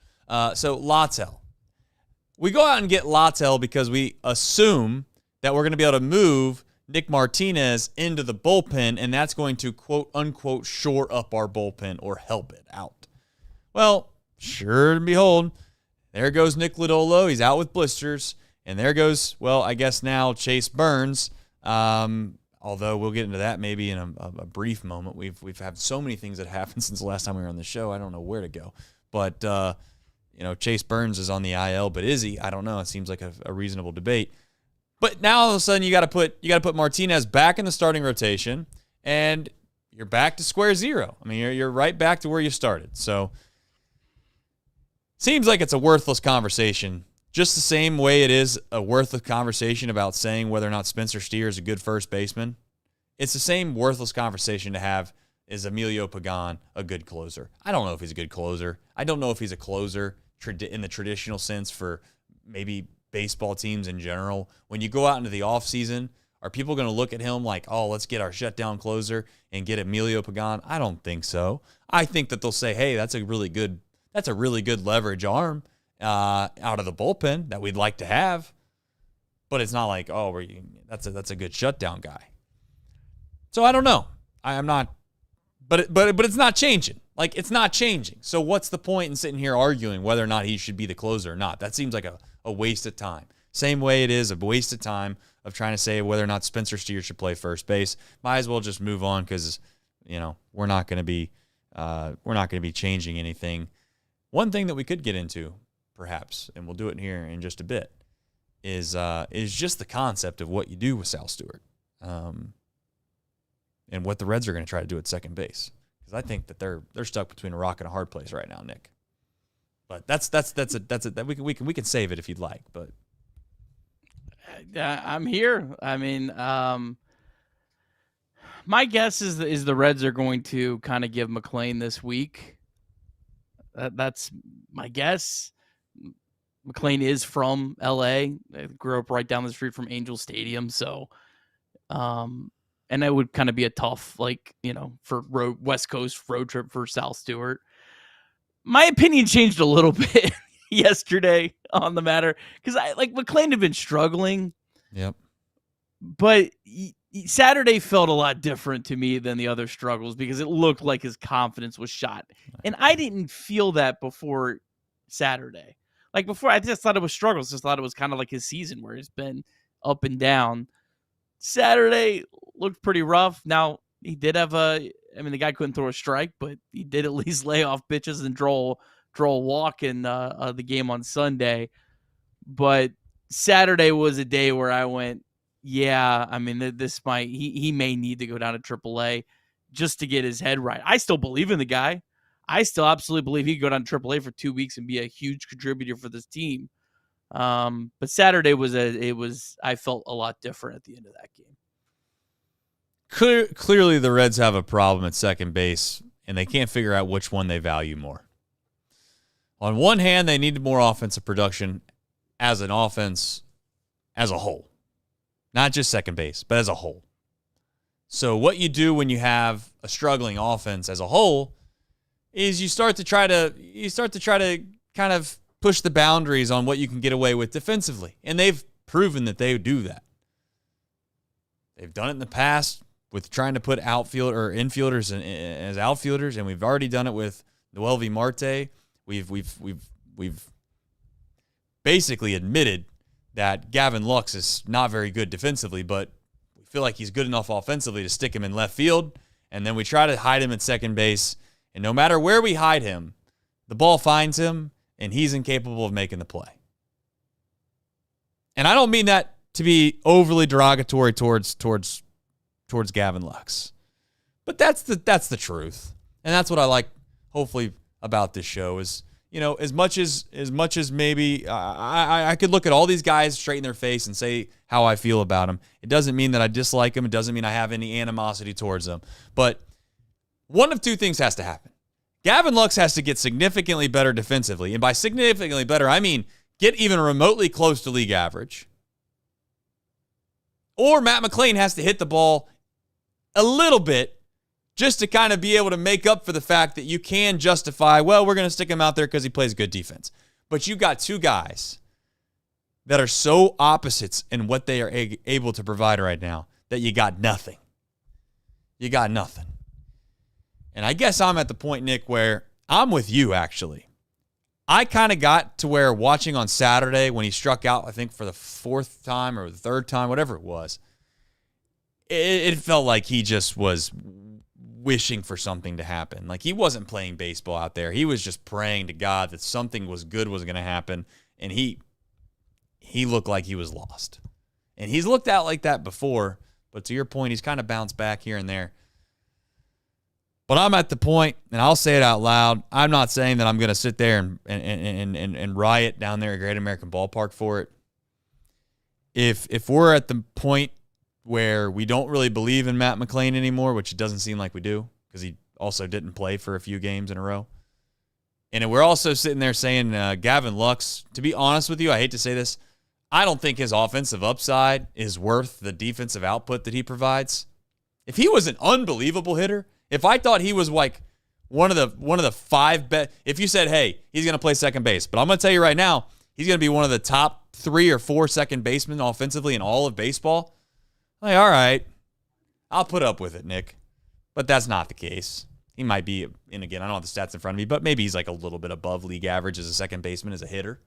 So Littell. We go out and get Littell because we assume that we're going to be able to move Nick Martinez into the bullpen, and that's going to, quote, unquote, shore up our bullpen or help it out. Well, sure and behold, there goes Nick Lodolo. He's out with blisters. And there goes, well, I guess now Chase Burns. Although we'll get into that maybe in a brief moment. We've had so many things that happened since the last time we were on the show. I don't know where to go. But, Chase Burns is on the IL, but is he? I don't know. It seems like a reasonable debate. But now all of a sudden you got to put Martinez back in the starting rotation, and you're back to square zero. I mean, you're right back to where you started. So seems like it's a worthless conversation, just the same way it is a worthless conversation about saying whether or not Spencer Steer is a good first baseman. It's the same worthless conversation to have is Emilio Pagan a good closer? I don't know if he's a good closer. I don't know if he's a closer in the traditional sense for maybe baseball teams in general. When you go out into the offseason, are people going to look at him like, oh, let's get our shutdown closer and get Emilio Pagan? I don't think so. I think that they'll say, hey, that's a really good leverage arm out of the bullpen that we'd like to have. But it's not like, oh, that's a good shutdown guy. So I don't know. I'm not, but it's not changing. Like, it's not changing. So what's the point in sitting here arguing whether or not he should be the closer or not? That seems like a waste of time. Same way it is a waste of time of trying to say whether or not Spencer Steer should play first base. Might as well just move on because, we're not going to be changing anything. One thing that we could get into, perhaps, and we'll do it here in just a bit, is just the concept of what you do with Sal Stewart, and what the Reds are going to try to do at second base. Because I think that they're stuck between a rock and a hard place right now, Nick. But that's we can save it if you'd like. But I'm here. I mean, my guess is the Reds are going to kind of give McLean this week. That's my guess. McLean is from L.A. Grew up right down the street from Angel Stadium, so and that would kind of be a tough, for West Coast road trip for Sal Stewart. My opinion changed a little bit yesterday on the matter because McLean had been struggling. Yep. But Saturday felt a lot different to me than the other struggles because it looked like his confidence was shot. And I didn't feel that before Saturday. Before, I just thought it was struggles. Just thought it was kind of like his season where it's been up and down. Saturday looked pretty rough. Now, he did have the guy couldn't throw a strike, but he did at least lay off pitches and draw a walk in the game on Sunday. But Saturday was a day where I went, yeah, this might, he may need to go down to AAA just to get his head right. I still believe in the guy. I still absolutely believe he could go down to AAA for 2 weeks and be a huge contributor for this team. But Saturday I felt a lot different at the end of that game. Clearly the Reds have a problem at second base, and they can't figure out which one they value more. On one hand, they need more offensive production as an offense as a whole. Not just second base, but as a whole. So what you do when you have a struggling offense as a whole is you start to try to kind of push the boundaries on what you can get away with defensively. And they've proven that they do that. They've done it in the past with trying to put infielders as outfielders, and we've already done it with Noel Marte. We've basically admitted that Gavin Lux is not very good defensively, but we feel like he's good enough offensively to stick him in left field, and then we try to hide him at second base, and no matter where we hide him, the ball finds him, and he's incapable of making the play. And I don't mean that to be overly derogatory towards Gavin Lux, but that's the truth, and that's what I like. Hopefully, about this show is, as much as maybe I could look at all these guys straight in their face and say how I feel about them. It doesn't mean that I dislike them. It doesn't mean I have any animosity towards them. But one of two things has to happen. Gavin Lux has to get significantly better defensively. And by significantly better, I mean get even remotely close to league average. Or Matt McLean has to hit the ball a little bit just to kind of be able to make up for the fact that you can justify, well, we're going to stick him out there because he plays good defense. But you got two guys that are so opposites in what they are able to provide right now that you got nothing. You got nothing. And I guess I'm at the point, Nick, where I'm with you, actually. I kind of got to where watching on Saturday when he struck out, I think for the fourth time or the third time, whatever it was, it felt like he just was wishing for something to happen. Like he wasn't playing baseball out there. He was just praying to God that something was good was going to happen, and he looked like he was lost. And he's looked out like that before, but to your point, he's kind of bounced back here and there. But I'm at the point, and I'll say it out loud, I'm not saying that I'm going to sit there and riot down there at Great American Ballpark for it. If we're at the point where we don't really believe in Matt McLean anymore, which it doesn't seem like we do, because he also didn't play for a few games in a row. And we're also sitting there saying Gavin Lux, to be honest with you, I hate to say this, I don't think his offensive upside is worth the defensive output that he provides. If he was an unbelievable hitter, if I thought he was like one of the five best, if you said, hey, he's going to play second base, but I'm going to tell you right now, he's going to be one of the top 3 or 4 second basemen offensively in all of baseball, like, all right, I'll put up with it, Nick. But that's not the case. He might be, and again, I don't have the stats in front of me, but maybe he's like a little bit above league average as a second baseman, as a hitter.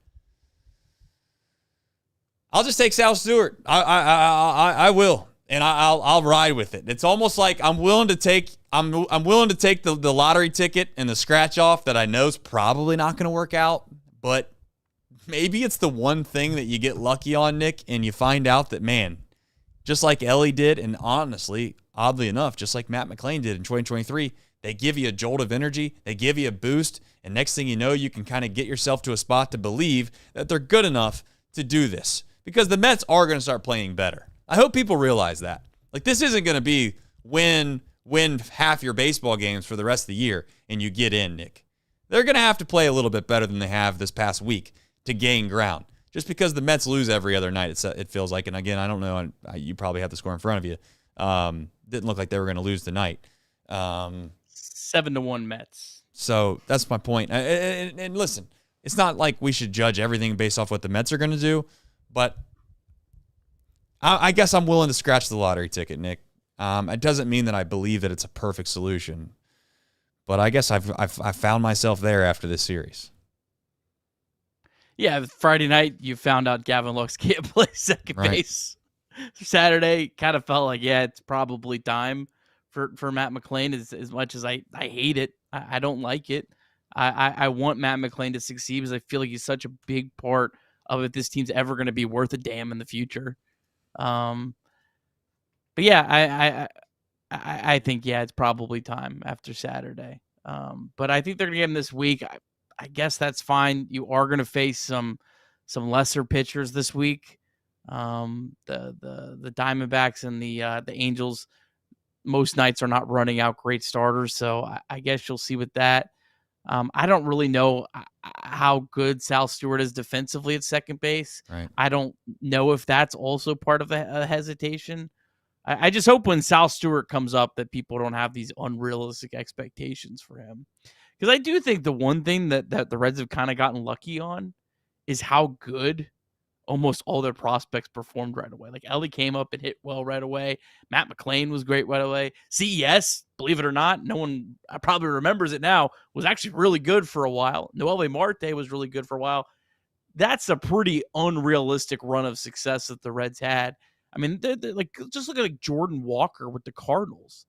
I'll just take Sal Stewart. I will, and I'll ride with it. It's almost like I'm willing to take the lottery ticket and the scratch off that I know is probably not going to work out, but maybe it's the one thing that you get lucky on, Nick, and you find out that, man, just like Elly did, and honestly, oddly enough, just like Matt McLain did in 2023, they give you a jolt of energy, they give you a boost, and next thing you know, you can kind of get yourself to a spot to believe that they're good enough to do this. Because the Mets are going to start playing better. I hope people realize that. Like, this isn't going to be win half your baseball games for the rest of the year and you get in, Nick. They're going to have to play a little bit better than they have this past week to gain ground. Just because the Mets lose every other night, it feels like. And again, I don't know. You probably have the score in front of you. Didn't look like they were going to lose tonight. 7-1 Mets. So that's my point. And listen, it's not like we should judge everything based off what the Mets are going to do. But I guess I'm willing to scratch the lottery ticket, Nick. It doesn't mean that I believe that it's a perfect solution, but I guess I've found myself there after this series. Yeah, Friday night you found out Gavin Lux can't play second base. Saturday kind of felt like, yeah, it's probably time for Matt McLain. As much as I hate it, I don't like it. I want Matt McLain to succeed because I feel like he's such a big part of if this team's ever going to be worth a damn in the future. But yeah, I think, yeah, it's probably time after Saturday. But I think they're going to get him this week. I guess that's fine. You are going to face some lesser pitchers this week. The Diamondbacks and the Angels most nights are not running out great starters, so I guess you'll see with that. I don't really know how good Sal Stewart is defensively at second base. Right. I don't know if that's also part of the hesitation. I just hope when Sal Stewart comes up that people don't have these unrealistic expectations for him. Because I do think the one thing that the Reds have kind of gotten lucky on is how good almost all their prospects performed right away. Like Elly came up and hit well right away. Matt McLain was great right away. CES, believe it or not, no one probably remembers it now, was actually really good for a while. Noelvi Marte was really good for a while. That's a pretty unrealistic run of success that the Reds had. I mean, they're like, just look at like Jordan Walker with the Cardinals.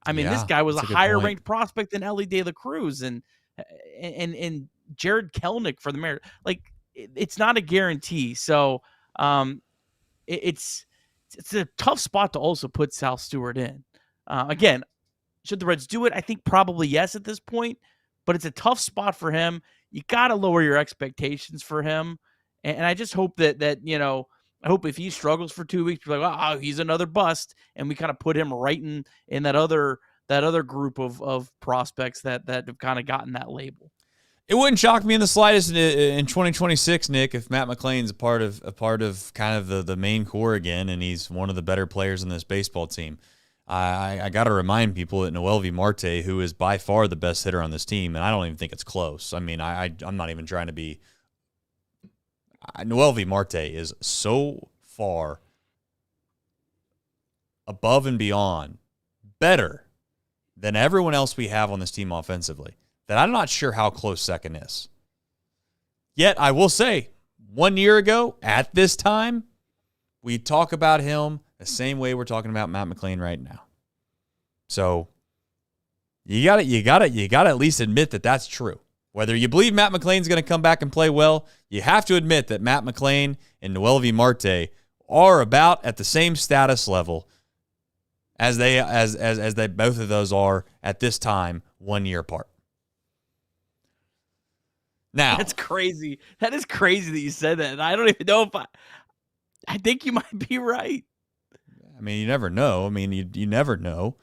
I mean, this guy was a higher ranked prospect than Elly De La Cruz and Jared Kelenic for the Mariners. Like, it's not a guarantee. So it's a tough spot to also put Sal Stewart in. Again, should the Reds do it? I think probably yes at this point, but it's a tough spot for him. You got to lower your expectations for him. And I just hope that, you know, I hope if he struggles for 2 weeks, we're like, oh, he's another bust. And we kind of put him right in that other group of prospects that have kind of gotten that label. It wouldn't shock me in the slightest in 2026, Nick, if Matt McLain's a part of kind of the main core again, and he's one of the better players in this baseball team. I got to remind people that Noelvi Marte, who is by far the best hitter on this team, and I don't even think it's close. I mean, I'm not even trying to be. Noelvi Marte is so far above and beyond better than everyone else we have on this team offensively that I'm not sure how close second is. Yet, I will say, 1 year ago, at this time, we talk about him the same way we're talking about Matt McLain right now. So, you gotta at least admit that that's true. Whether you believe Matt McLain's going to come back and play well, you have to admit that Matt McLain and Noelvi Marte are about at the same status level as they both of those are at this time 1 year apart. Now, that's crazy. That is crazy that you said that. And I don't even know if I think you might be right. I mean, you never know. I mean, you never know.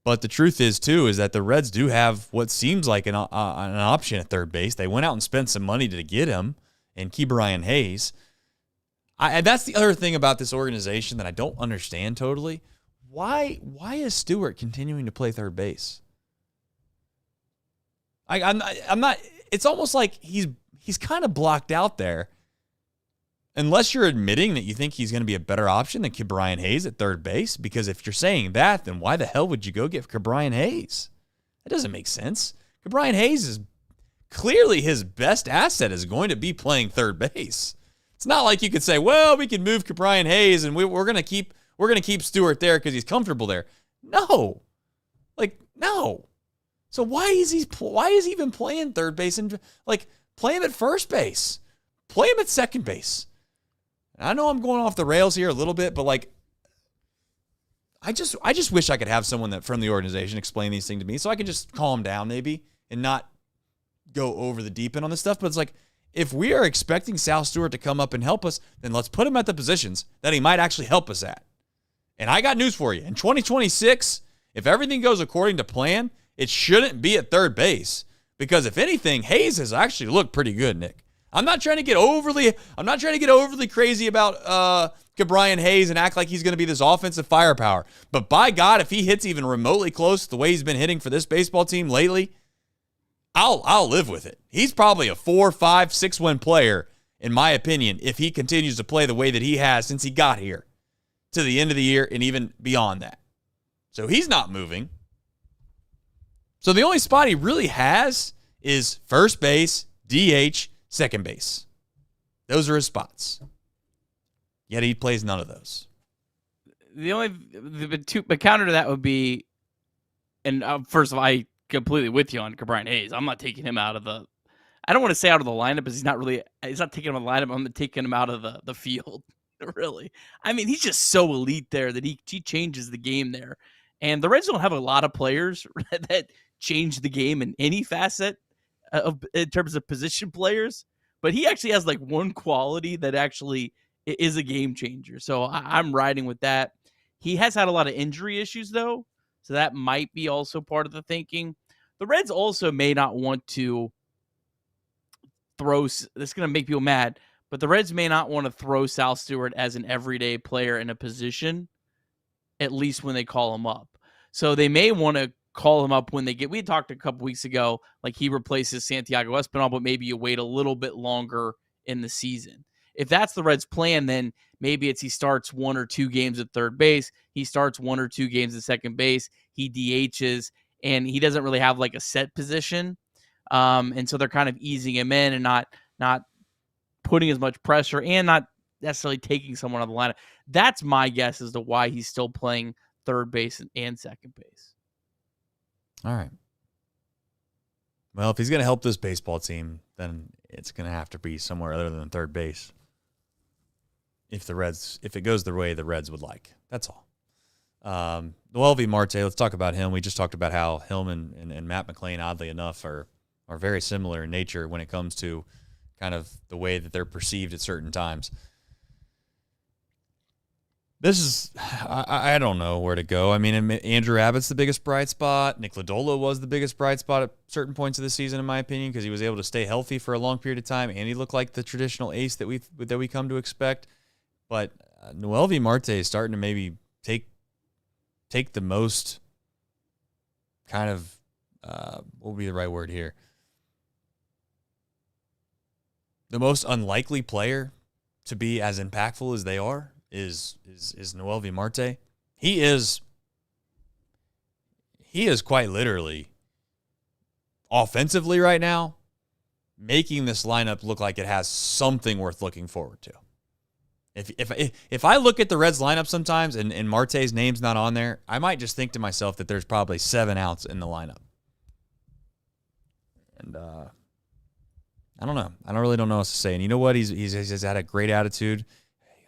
But the truth is, too, is that the Reds do have what seems like an option at third base. They went out and spent some money to get him and Ke'Bryan Hayes. And that's the other thing about this organization that I don't understand totally. Why is Stewart continuing to play third base? I'm not. It's almost like he's kind of blocked out there. Unless you're admitting that you think he's going to be a better option than Ke'Bryan Hayes at third base, because if you're saying that, then why the hell would you go get Ke'Bryan Hayes? That doesn't make sense. Ke'Bryan Hayes is clearly his best asset is going to be playing third base. It's not like you could say, well, we can move Ke'Bryan Hayes and we're going to keep Stewart there because he's comfortable there. No. No. So why is he even playing third base and play him at first base? Play him at second base. I know I'm going off the rails here a little bit, but I just wish I could have someone that from the organization explain these things to me so I could just calm down maybe and not go over the deep end on this stuff. But it's like, if we are expecting Sal Stewart to come up and help us, then let's put him at the positions that he might actually help us at. And I got news for you. In 2026, if everything goes according to plan, it shouldn't be at third base. Because if anything, Hayes has actually looked pretty good, Nick. I'm not trying to get overly crazy about Ke'Bryan Hayes and act like he's going to be this offensive firepower. But by God, if he hits even remotely close to the way he's been hitting for this baseball team lately, I'll live with it. He's probably a 4, 5, 6 win player, in my opinion, if he continues to play the way that he has since he got here to the end of the year and even beyond that. So he's not moving. So the only spot he really has is first base, DH, second base. Those are his spots. Yet he plays none of those. The counter to that would be, and first of all, I completely with you on Ke'Bryan Hayes. I'm not taking him out of the. I don't want to say out of the lineup because he's not taking him out of the lineup. I'm taking him out of the field. Really, I mean, he's just so elite there that he changes the game there. And the Reds don't have a lot of players that change the game in any facet in terms of position players, but he actually has one quality that actually is a game changer. So I'm riding with that. He has had a lot of injury issues though, so that might be also part of the thinking. The Reds also may not want to throw. This is going to make people mad, but the Reds may not want to throw Sal Stewart as an everyday player in a position, at least when they call him up. So they may want to call him up when we had talked a couple weeks ago, he replaces Santiago Espinal, but maybe you wait a little bit longer in the season. If that's the Reds' plan, then maybe he starts 1 or 2 games at third base. He starts 1 or 2 games at second base. He DHs, and he doesn't really have a set position. And so they're kind of easing him in and not putting as much pressure and not necessarily taking someone on the lineup. That's my guess as to why he's still playing third base and second base. All right. Well, if he's going to help this baseball team, then it's going to have to be somewhere other than third base. If it goes the way the Reds would like, that's all. Elly Marte, let's talk about him. We just talked about how him and Matt McLain, oddly enough, are very similar in nature when it comes to kind of the way that they're perceived at certain times. This is, I don't know where to go. I mean, Andrew Abbott's the biggest bright spot. Nick Lodolo was the biggest bright spot at certain points of the season, in my opinion, because he was able to stay healthy for a long period of time, and he looked like the traditional ace that we come to expect. But Elly Marte is starting to maybe take the most kind of what would be the right word here? The most unlikely player to be as impactful as they are is Elly Marte. He is quite literally offensively right now making this lineup look like it has something worth looking forward to. If I look at the Reds lineup sometimes and Marte's name's not on there, I might just think to myself that there's probably 7 outs in the lineup. And I don't know. I really don't know what to say. And you know what? He's had a great attitude.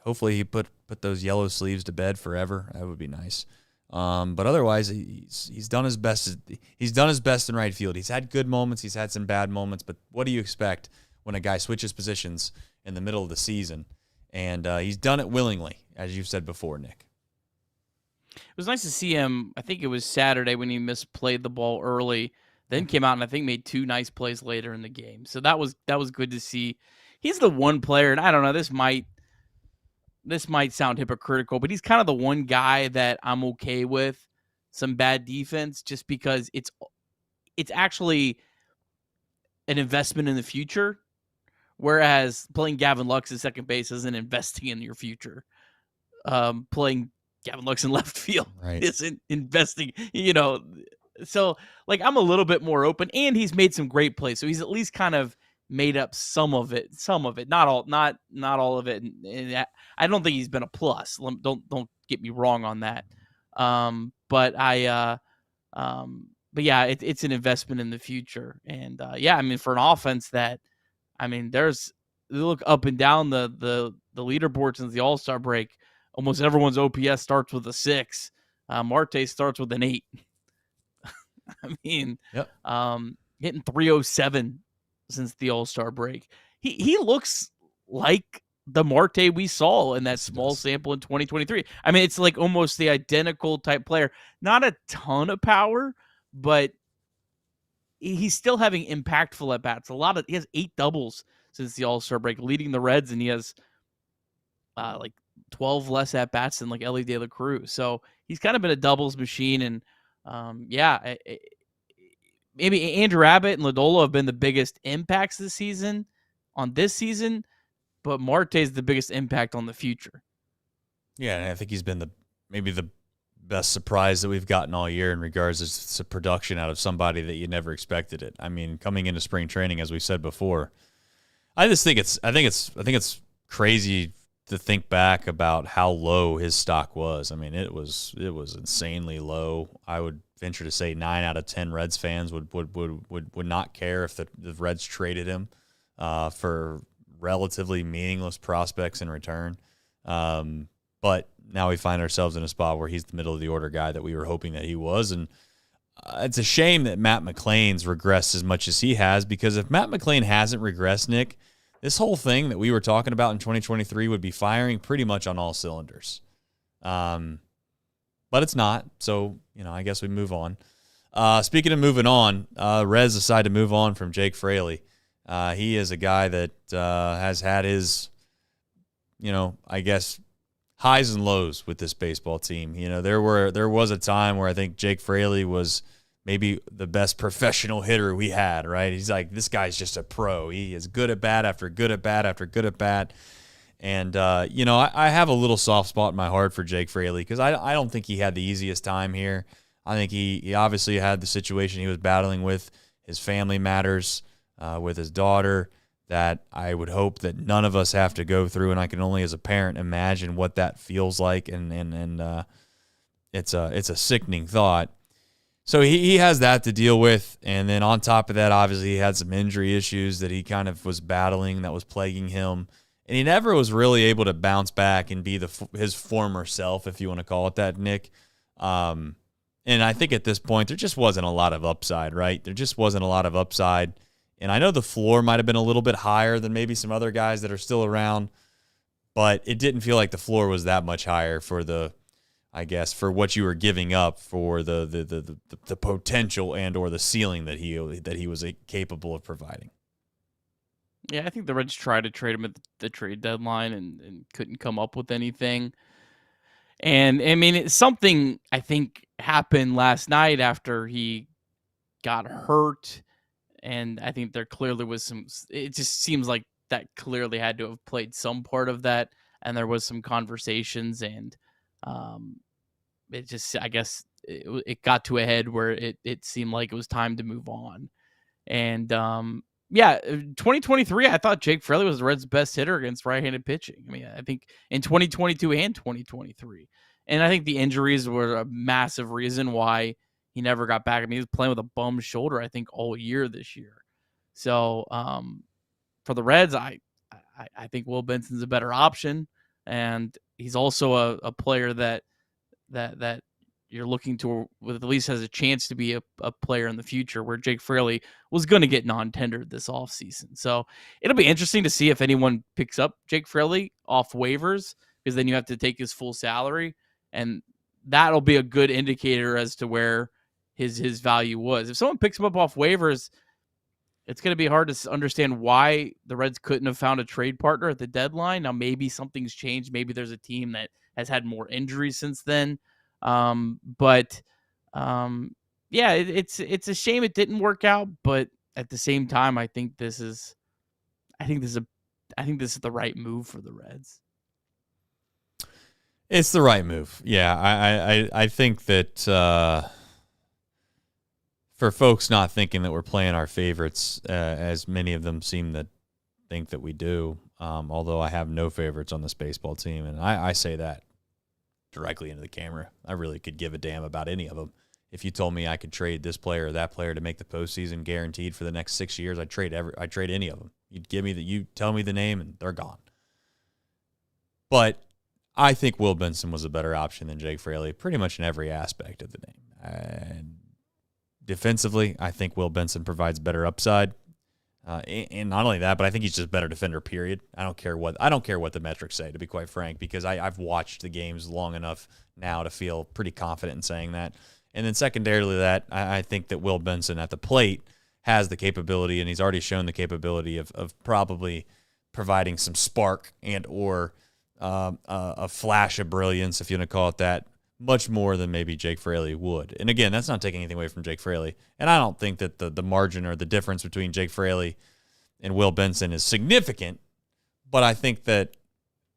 Hopefully he put those yellow sleeves to bed forever. That would be nice. But otherwise, he's done his best. He's done his best in right field. He's had good moments. He's had some bad moments. But what do you expect when a guy switches positions in the middle of the season? And he's done it willingly, as you've said before, Nick. It was nice to see him. I think it was Saturday when he misplayed the ball early, then came out and I think made 2 nice plays later in the game. So that was good to see. He's the one player, and I don't know, this might sound hypocritical, but he's kind of the one guy that I'm okay with some bad defense, just because it's actually an investment in the future, whereas playing Gavin Lux at second base isn't investing in your future. Playing Gavin Lux in left field isn't investing, So, like, I'm a little bit more open, and he's made some great plays, so he's at least kind of made up some of it, not all of it. And I don't think he's been a plus. Don't get me wrong on that. But yeah, it's an investment in the future. And yeah, I mean, for an offense that, I mean, you look up and down the leaderboard since the All-Star break, almost everyone's OPS starts with a 6. Marte starts with an 8. I mean, yep. Hitting 307 since the All-Star break. He looks like the Marte we saw in that small sample in 2023. I mean, it's like almost the identical type player. Not a ton of power, but he's still having impactful at-bats. He has 8 doubles since the All-Star break, leading the Reds, and he has like 12 less at-bats than like Elly De La Cruz. So he's kind of been a doubles machine, and maybe Andrew Abbott and Lodolo have been the biggest impacts this season, but Marte is the biggest impact on the future. Yeah, and I think he's been maybe the best surprise that we've gotten all year in regards to production out of somebody that you never expected it. I mean, coming into spring training, as we said before, I think it's crazy to think back about how low his stock was. I mean, it was insanely low. I would venture to say 9 out of 10 Reds fans would not care if the Reds traded him for relatively meaningless prospects in return. But now we find ourselves in a spot where he's the middle of the order guy that we were hoping that he was. And it's a shame that Matt McLain's regressed as much as he has, because if Matt McLain hasn't regressed, Nick, this whole thing that we were talking about in 2023 would be firing pretty much on all cylinders. But it's not. So, I guess we move on. Speaking of moving on, Reds decide to move on from Jake Fraley. He is a guy that has had his, I guess, highs and lows with this baseball team. There was a time where I think Jake Fraley was maybe the best professional hitter we had, right? He's like, this guy's just a pro. He is good at bat after good at bat after good at bat. And, I have a little soft spot in my heart for Jake Fraley, because I don't think he had the easiest time here. I think he obviously had the situation he was battling with his family matters, with his daughter, that I would hope that none of us have to go through. And I can only, as a parent, imagine what that feels like. And it's a sickening thought. So he has that to deal with. And then on top of that, obviously, he had some injury issues that he kind of was battling that was plaguing him. And he never was really able to bounce back and be his former self, if you want to call it that, Nick. And I think at this point, there just wasn't a lot of upside, right? There just wasn't a lot of upside. And I know the floor might have been a little bit higher than maybe some other guys that are still around, but it didn't feel like the floor was that much higher for for what you were giving up for the potential and or the ceiling that he was capable of providing. Yeah, I think the Reds tried to trade him at the trade deadline and couldn't come up with anything. And I mean, something I think happened last night after he got hurt. And I think there clearly was it just seems like that clearly had to have played some part of that. And there was some conversations, and it just, I guess it got to a head where it seemed like it was time to move on. And, 2023, I thought Jake Fraley was the Reds' best hitter against right-handed pitching. I mean, I think in 2022 and 2023. And I think the injuries were a massive reason why he never got back. I mean, he was playing with a bum shoulder, I think, all year this year. So for the Reds, I think Will Benson's a better option. And he's also a player that you're looking to, with at least has a chance to be a player in the future, where Jake Fraley was going to get non-tendered this offseason. So it'll be interesting to see if anyone picks up Jake Fraley off waivers, because then you have to take his full salary. And that'll be a good indicator as to where his value was. If someone picks him up off waivers, it's going to be hard to understand why the Reds couldn't have found a trade partner at the deadline. Now, maybe something's changed. Maybe there's a team that has had more injuries since then. Yeah, it's a shame it didn't work out. But at the same time, I think this is the right move for the Reds. It's the right move. Yeah, I think that for folks not thinking that we're playing our favorites, as many of them seem to think that we do, although I have no favorites on this baseball team, and I say that directly into the camera. I really could give a damn about any of them. If you told me I could trade this player or that player to make the postseason guaranteed for the next 6 years, I'd trade any of them. You tell me the name, and they're gone. But I think Will Benson was a better option than Jake Fraley, pretty much in every aspect of the name. And defensively, I think Will Benson provides better upside. And not only that, but I think he's just a better defender, period. I don't care what the metrics say, to be quite frank, because I've watched the games long enough now to feel pretty confident in saying that. And then secondarily to that, I think that Will Benson at the plate has the capability, and he's already shown the capability of probably providing some spark and or a flash of brilliance, if you want to call it that, much more than maybe Jake Fraley would. And again, that's not taking anything away from Jake Fraley. And I don't think that the margin or the difference between Jake Fraley and Will Benson is significant, but I think that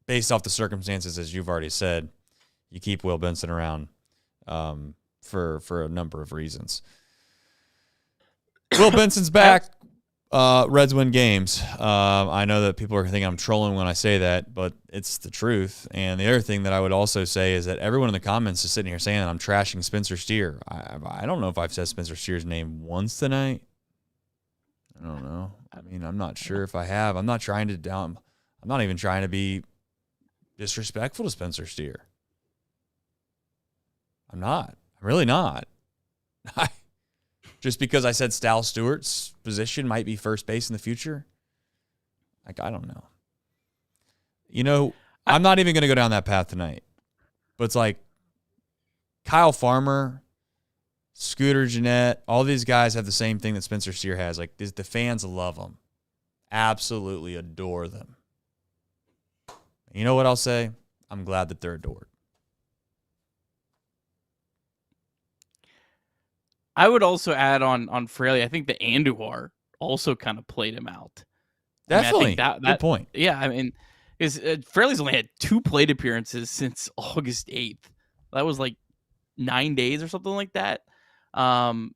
based off the circumstances, as you've already said, you keep Will Benson around for a number of reasons. Will Benson's back. Reds win games. I know that people are thinking I'm trolling when I say that, but it's the truth. And the other thing that I would also say is that everyone in the comments is sitting here saying that I'm trashing Spencer Steer. I don't know if I've said Spencer Steer's name once tonight. I don't know. I mean, I'm not sure if I have. I'm not even trying to be disrespectful to Spencer Steer. I'm not. I'm really not. Just because I said Stal Stewart's position might be first base in the future? Like, I don't know. You know, I'm not even going to go down that path tonight. But it's like Kyle Farmer, Scooter Gennett, all these guys have the same thing that Spencer Steer has. Like, the fans love them. Absolutely adore them. You know what I'll say? I'm glad that they're adored. I would also add on Fraley, I think the Andujar also kind of played him out. Definitely. Good point. Yeah, I mean, Fraley's only had 2 plate appearances since August 8th. That was like 9 days or something like that. But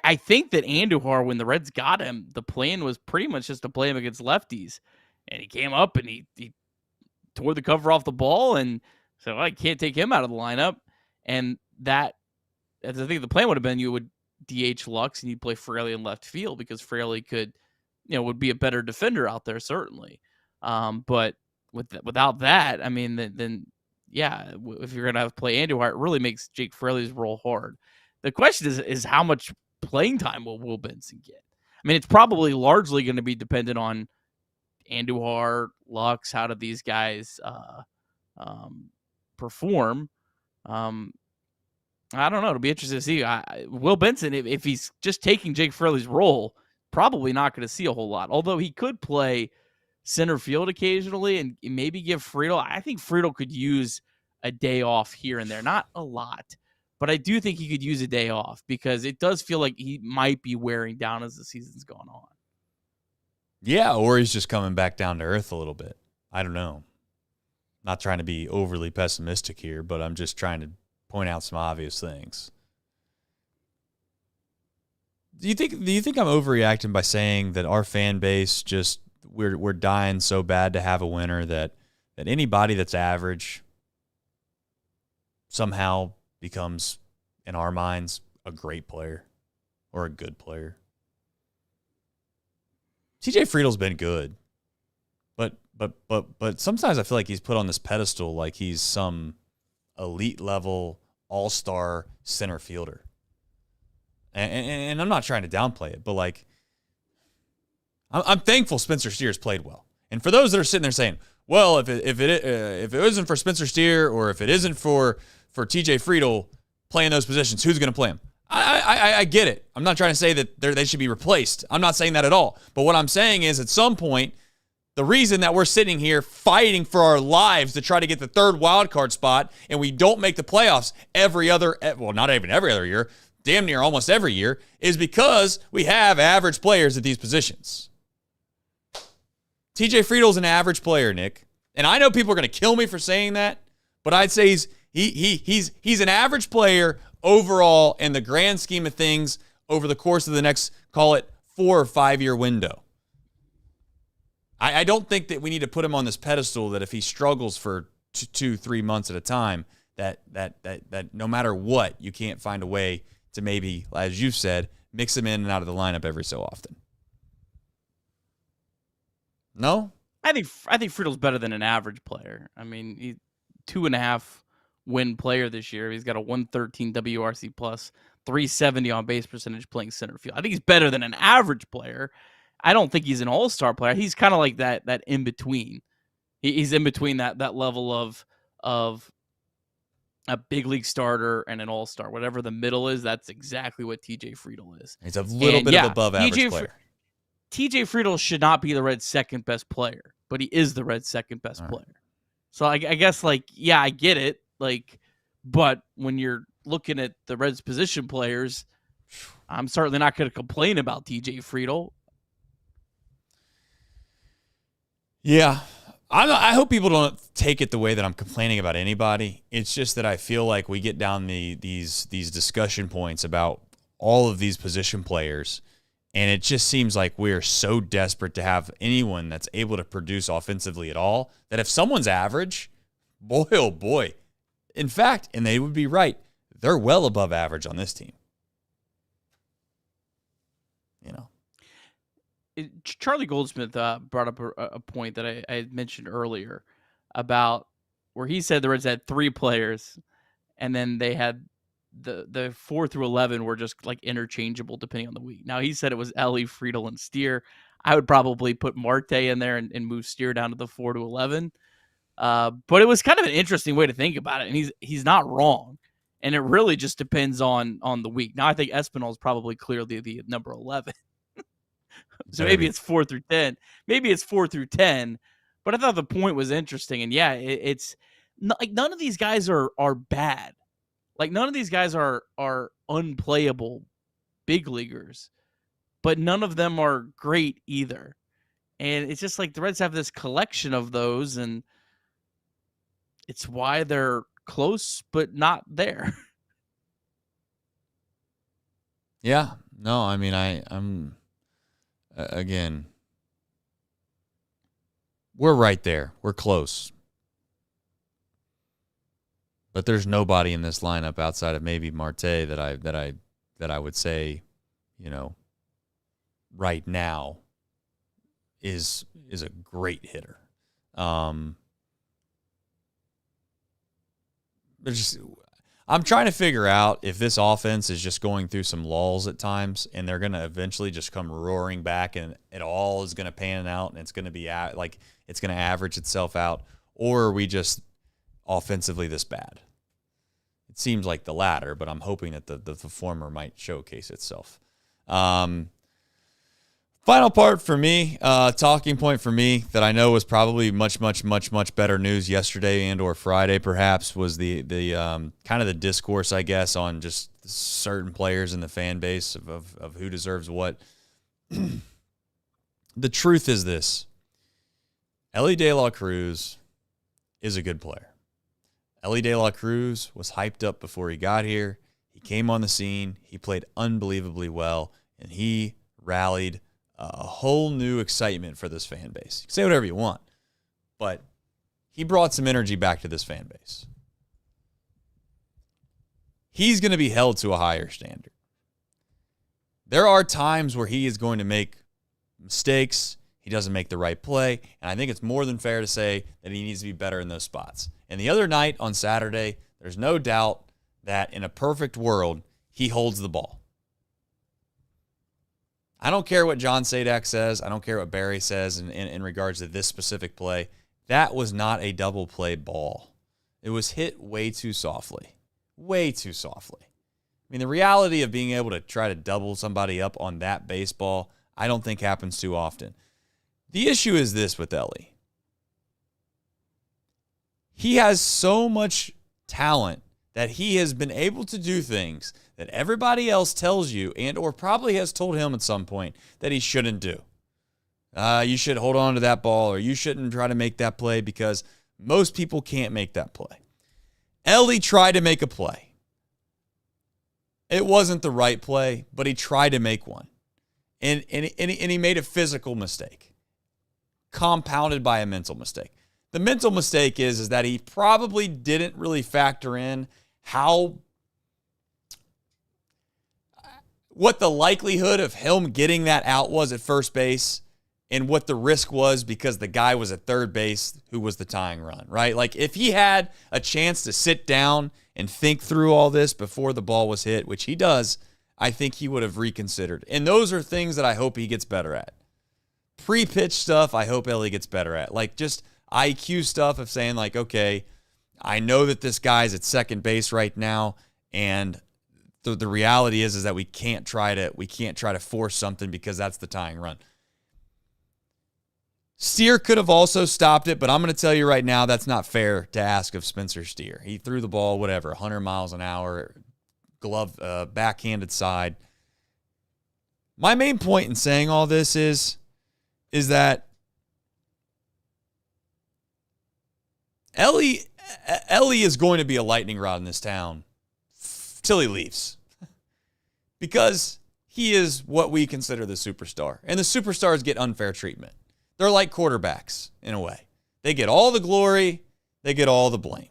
I think that Andujar, when the Reds got him, the plan was pretty much just to play him against lefties. And he came up and he tore the cover off the ball, and so I can't take him out of the lineup. And that, I think the plan would have been you would DH Lux and you'd play Fraley in left field because Fraley would be a better defender out there, certainly. But without that, I mean, then yeah, if you're going to play Andujar, it really makes Jake Fraley's role hard. The question is how much playing time will Benson get? I mean, it's probably largely going to be dependent on Andujar, Lux, how do these guys perform? I don't know. It'll be interesting to see. Will Benson, if he's just taking Jake Fraley's role, probably not going to see a whole lot. Although he could play center field occasionally and maybe give Friedel. I think Friedel could use a day off here and there. Not a lot, but I do think he could use a day off because it does feel like he might be wearing down as the season's gone on. Yeah, or he's just coming back down to earth a little bit. I don't know. Not trying to be overly pessimistic here, but I'm just trying to point out some obvious things. Do you think I'm overreacting by saying that our fan base just we're dying so bad to have a winner that anybody that's average somehow becomes, in our minds, a great player or a good player? TJ Friedel's been good, but sometimes I feel like he's put on this pedestal like he's some elite level all-star center fielder. And I'm not trying to downplay it, but like I'm thankful Spencer Steers played well. And for those that are sitting there saying, well, if it isn't for Spencer Steer or if it isn't for TJ Friedl playing those positions, who's going to play them? I get it. I'm not trying to say that they should be replaced. I'm not saying that at all. But what I'm saying is at some point, the reason that we're sitting here fighting for our lives to try to get the third wild card spot and we don't make the playoffs not even every other year, damn near almost every year, is because we have average players at these positions. TJ Friedl's an average player, Nick. And I know people are going to kill me for saying that, but I'd say he's an average player overall in the grand scheme of things over the course of the next, call it 4 or 5 year window. I don't think that we need to put him on this pedestal that if he struggles for 2-3 months at a time, that no matter what, you can't find a way to maybe, as you said, mix him in and out of the lineup every so often. No? I think Friedel's better than an average player. I mean, he's 2.5 win player this year. He's got a 113 WRC plus, 370 on base percentage playing center field. I think he's better than an average player. I don't think he's an all-star player. He's kind of like that in between. He's in between that level of a big league starter and an all-star. Whatever the middle is, that's exactly what TJ Friedl is. He's a little bit of above average player. TJ Friedl should not be the Reds' second best player, but he is the Reds' second best player. So I guess, I get it. But when you're looking at the Reds' position players, I'm certainly not going to complain about TJ Friedl. Yeah. I hope people don't take it the way that I'm complaining about anybody. It's just that I feel like we get down these discussion points about all of these position players, and it just seems like we're so desperate to have anyone that's able to produce offensively at all that if someone's average, boy, oh boy. In fact, and they would be right, they're well above average on this team. You know. Charlie Goldsmith brought up a point that I had mentioned earlier about where he said the Reds had 3 players, and then they had the 4 through 11 were just interchangeable depending on the week. Now he said it was Elly, Friedl, and Steer. I would probably put Marte in there and move Steer down to the 4 to 11. But it was kind of an interesting way to think about it, and he's not wrong. And it really just depends on the week. Now I think Espinal is probably clearly the number 11. So maybe it's 4 through 10. Maybe it's 4 through 10. But I thought the point was interesting. And yeah, it's none of these guys are bad. None of these guys are unplayable big leaguers. But none of them are great either. And it's just the Reds have this collection of those, and it's why they're close but not there. Yeah. No, I mean, I'm again, we're right there. We're close. But there's nobody in this lineup outside of maybe Marte that I would say, right now is a great hitter. I'm trying to figure out if this offense is just going through some lulls at times and they're going to eventually just come roaring back and it all is going to pan out and it's going to be it's going to average itself out, or are we just offensively this bad? It seems like the latter, but I'm hoping that the former might showcase itself. Final part for me, talking point for me that I know was probably much better news yesterday and or Friday perhaps was the kind of the discourse, I guess, on just certain players in the fan base of who deserves what. The truth is this. Elly De La Cruz is a good player. Elly De La Cruz was hyped up before he got here. He came on the scene. He played unbelievably well, and he rallied a whole new excitement for this fan base. You can say whatever you want, but he brought some energy back to this fan base. He's going to be held to a higher standard. There are times where he is going to make mistakes. He doesn't make the right play, and I think it's more than fair to say that he needs to be better in those spots. And the other night on Saturday, there's no doubt that in a perfect world, he holds the ball. I don't care what John Sadak says. I don't care what Barry says in regards to this specific play. that was not a double play ball. It was hit way too softly. Way too softly. I mean, the reality of being able to try to double somebody up on that baseball, I don't think happens too often. The issue is this with Elly. He has so much talent that he has been able to do things that everybody else tells you and or probably has told him at some point that he shouldn't do. You should hold on to that ball, or you shouldn't try to make that play because most people can't make that play. Elly tried to make a play. It wasn't the right play, but he tried to make one. And he made a physical mistake, compounded by a mental mistake. The mental mistake is that he probably didn't really factor in what the likelihood of him getting that out was at first base and what the risk was because the guy was at third base who was the tying run, right? Like if he had a chance to sit down and think through all this before the ball was hit, which he does, I think he would have reconsidered. And those are things that I hope he gets better at. Pre-pitch stuff, I hope Elly gets better at. Like just IQ stuff of saying like, okay, I know that this guy's at second base right now, and the reality is that we can't try to force something because that's the tying run. Steer could have also stopped it, but I'm going to tell you right now that's not fair to ask of Spencer Steer. He threw the ball, 100 miles an hour, glove, backhanded side. My main point in saying all this is that Elly is going to be a lightning rod in this town till he leaves because he is what we consider the superstar, and the superstars get unfair treatment. They're like quarterbacks in a way. They get all the glory. They get all the blame.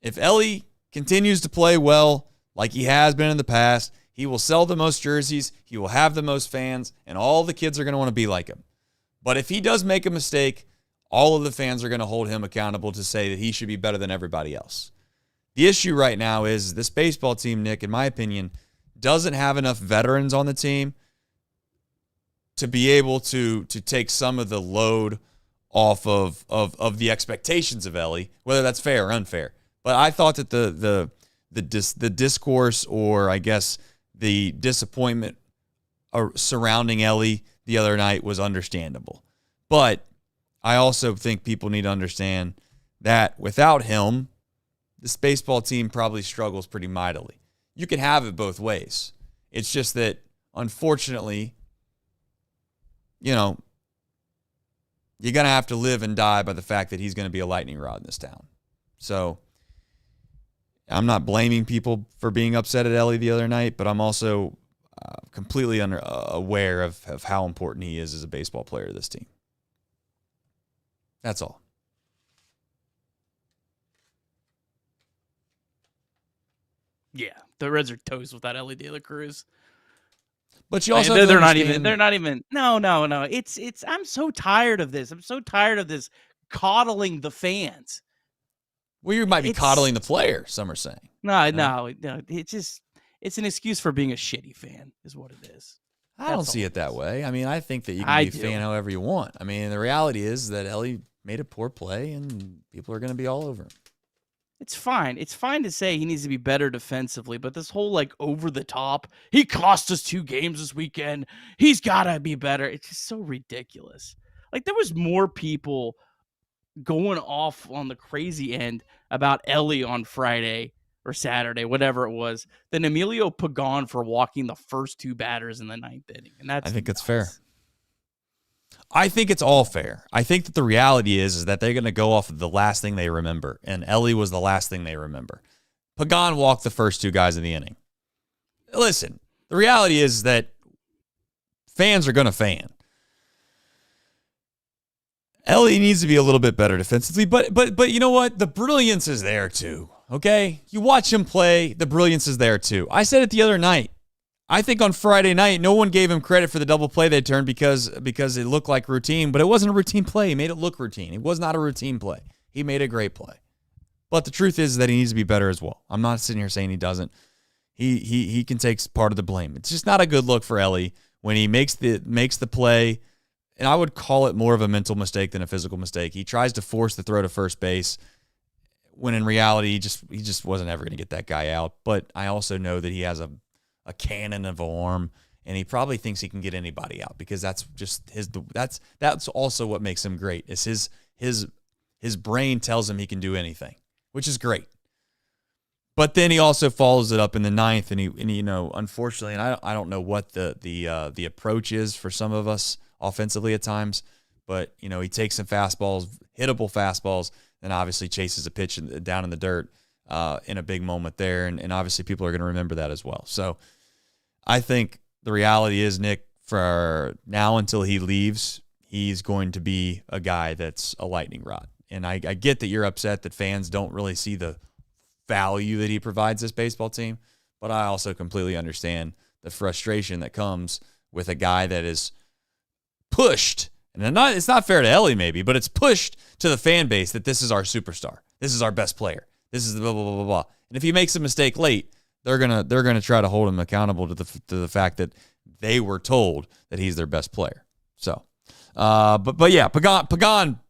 If Elly continues to play well like he has been in the past, he will sell the most jerseys, he will have the most fans, and all the kids are going to want to be like him. But if he does make a mistake, all of the fans are going to hold him accountable to say that he should be better than everybody else. The issue right now is this baseball team, Nick, in my opinion, doesn't have enough veterans on the team to be able to take some of the load off of the expectations of Elly, whether that's fair or unfair. But I thought that the discourse, or I guess the disappointment surrounding Elly the other night was understandable. But I also think people need to understand that without him, this baseball team probably struggles pretty mightily. You can have it both ways. It's just that, unfortunately, you're going to have to live and die by the fact that he's going to be a lightning rod in this town. So I'm not blaming people for being upset at Elly the other night, but I'm also completely aware of how important he is as a baseball player to this team. That's all. Yeah, the Reds are toast without Elly De La Cruz. But you also they're not even. No. It's. I'm so tired of this. I'm so tired of this coddling the fans. Well, you might be coddling the player. Some are saying. No. It's an excuse for being a shitty fan, is what it is. I don't see it that way. I mean, I think that you can be a fan however you want. I mean, the reality is that Elly made a poor play, and people are going to be all over him. It's fine. It's fine to say he needs to be better defensively, but this whole over the top, he cost us 2 games this weekend, he's got to be better. It's just so ridiculous. There was more people going off on the crazy end about Elly on Friday or Saturday, whatever it was, than Emilio Pagan for walking the first 2 batters in the 9th inning. And I think it's fair. I think it's all fair. I think that the reality is that they're going to go off of the last thing they remember, and Elly was the last thing they remember. Pagan walked the first 2 guys in the inning. Listen, the reality is that fans are going to fan. Elly needs to be a little bit better defensively, but you know what? The brilliance is there too, okay? You watch him play, the brilliance is there too. I said it the other night. I think on Friday night, no one gave him credit for the double play they turned because it looked like routine, but it wasn't a routine play. He made it look routine. It was not a routine play. He made a great play. But the truth is that he needs to be better as well. I'm not sitting here saying he doesn't. He can take part of the blame. It's just not a good look for Elly when he makes the play and I would call it more of a mental mistake than a physical mistake. He tries to force the throw to first base when in reality he just wasn't ever going to get that guy out. But I also know that he has a cannon of an arm, and he probably thinks he can get anybody out because that's just that's also what makes him great. Is his brain tells him he can do anything, which is great. But then he also follows it up in the ninth, and unfortunately, and I don't know what the approach is for some of us offensively at times, but he takes some fastballs, hittable fastballs, and obviously chases a pitch down in the dirt in a big moment there, and obviously people are going to remember that as well. So I think the reality is, Nick, for now until he leaves, he's going to be a guy that's a lightning rod. And I get that you're upset that fans don't really see the value that he provides this baseball team, but I also completely understand the frustration that comes with a guy that is pushed, and it's not fair to Elly maybe, but it's pushed to the fan base that this is our superstar, this is our best player, this is blah blah blah blah blah. And if he makes a mistake late, they're gonna try to hold him accountable to the fact that they were told that he's their best player. So, but yeah, Pagan.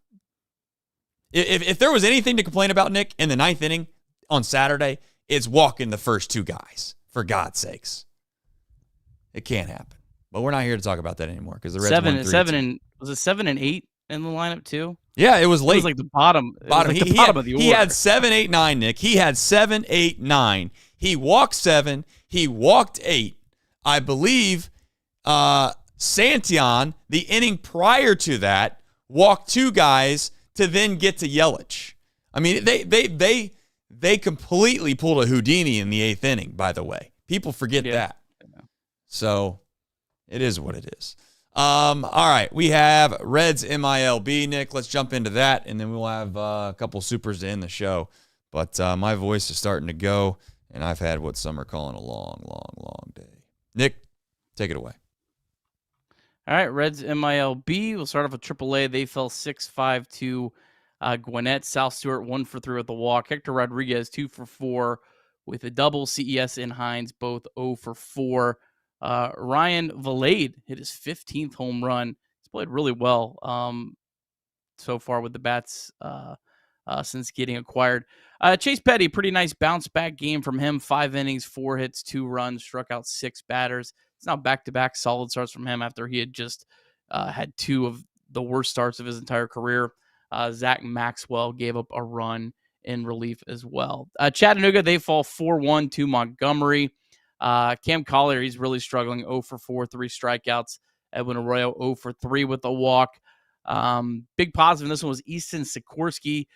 If there was anything to complain about, Nick, in the ninth inning on Saturday, it's walking the first two guys. For God's sakes, it can't happen. But we're not here to talk about that anymore because the Reds won 3-2. Was it 7 and 8 in the lineup too? Yeah, it was late. It was like the bottom. The bottom of the order. He had 7, 8, 9, Nick. He had 7, 8, 9. He walked 7. He walked 8. I believe Santillan, the inning prior to that, walked 2 guys to then get to Yelich. I mean, they completely pulled a Houdini in the 8th inning, by the way. People forget that. Yeah. So it is what it is. All right, we have Reds MILB, Nick. Let's jump into that, and then we'll have a couple supers to end the show. But my voice is starting to go, and I've had what some are calling a long, long, long day. Nick, take it away. All right, Reds MILB. We'll start off with AAA. They fell 6-5 to Gwinnett. Sal Stewart 1 for 3 with the walk. Hector Rodriguez 2 for 4 with a double. CES and Hines both 0 for 4. Ryan Valade hit his 15th home run. He's played really well so far with the bats since getting acquired. Chase Petty, pretty nice bounce back game from him. 5 innings, 4 hits, 2 runs, struck out 6 batters. It's now back-to-back solid starts from him after he had just had 2 of the worst starts of his entire career. Zach Maxwell gave up a run in relief as well. Chattanooga, they fall 4-1 to Montgomery. Cam Collier, he's really struggling. 0 for 4, 3 strikeouts. Edwin Arroyo 0 for 3 with a walk. Big positive in this one was Easton Sikorsky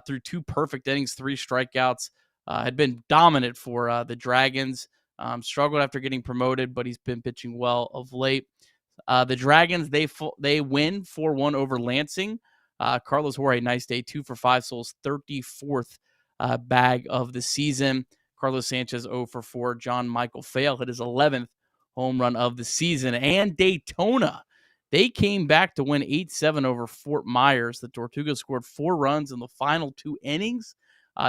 through 2 perfect innings, 3 strikeouts. Had been dominant for the Dragons. Struggled after getting promoted, but he's been pitching well of late. The Dragons, they win 4-1 over Lansing. Carlos Jorge, nice day, 2 for 5, so his 34th bag of the season. Carlos Sanchez 0 for 4. John Michael Fale hit his 11th home run of the season. And Daytona, they came back to win 8-7 over Fort Myers. The Tortugas scored 4 runs in the final 2 innings.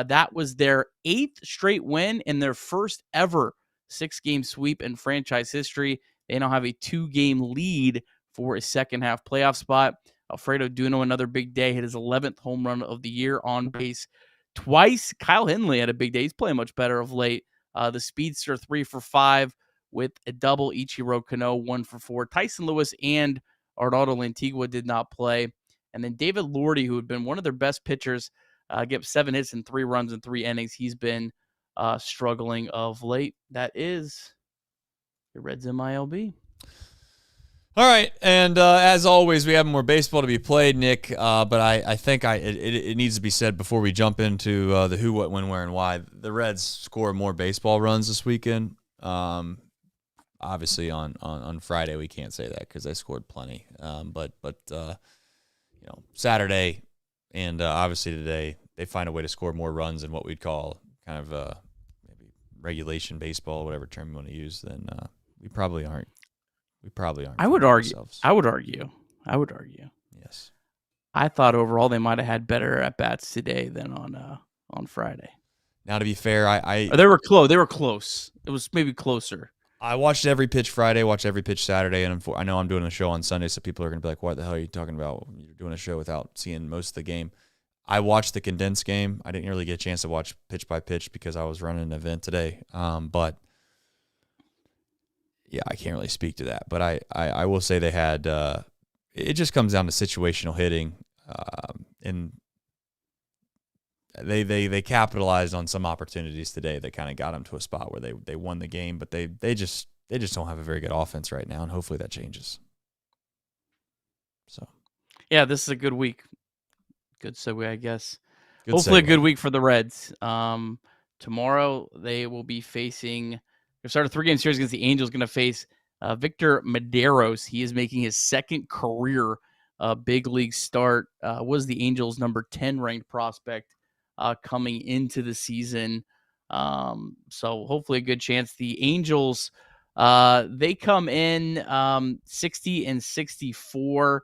That was their 8th straight win and their first ever 6-game sweep in franchise history. They now have a 2-game lead for a second-half playoff spot. Alfredo Duno, another big day, hit his 11th home run of the year, on base twice. Kyle Henley had a big day. He's playing much better of late. The Speedster 3 for 5 with a double. Ichiro Kano 1 for 4. Tyson Lewis and Arnaldo Lantigua did not play. And then David Lordy, who had been one of their best pitchers, gave up 7 hits and 3 runs in 3 innings. He's been struggling of late. That is the Reds MILB. All right, and as always, we have more baseball to be played, Nick, but I think it needs to be said before we jump into the who, what, when, where, and why. The Reds score more baseball runs this weekend. Obviously, on Friday, we can't say that because they scored plenty. But Saturday and obviously today, they find a way to score more runs in what we'd call kind of maybe regulation baseball, whatever term you want to use, then we probably aren't. I would argue. Ourselves. I would argue. Yes. I thought overall they might have had better at bats today than on Friday. Now, to be fair, they were close. They were close. It was maybe closer. I watched every pitch Friday, watched every pitch Saturday, and I know I'm doing a show on Sunday, so people are going to be like, what the hell are you talking about? You're doing a show without seeing most of the game. I watched the condensed game. I didn't really get a chance to watch pitch by pitch because I was running an event today. But, yeah, I can't really speak to that. But I will say they had it just comes down to situational hitting. And they capitalized on some opportunities today that kind of got them to a spot where they won the game, but they just don't have a very good offense right now, and hopefully that changes. So, yeah, this is a good week. Good segue, I guess. Good Hopefully segue. a good week for the Reds. Tomorrow they will be facing. They start a 3-game series against the Angels. Going to face Victor Medeiros. He is making his second career big league start. Was the Angels' number 10 ranked prospect coming into the season. So hopefully a good chance. The Angels, they come in 60-64,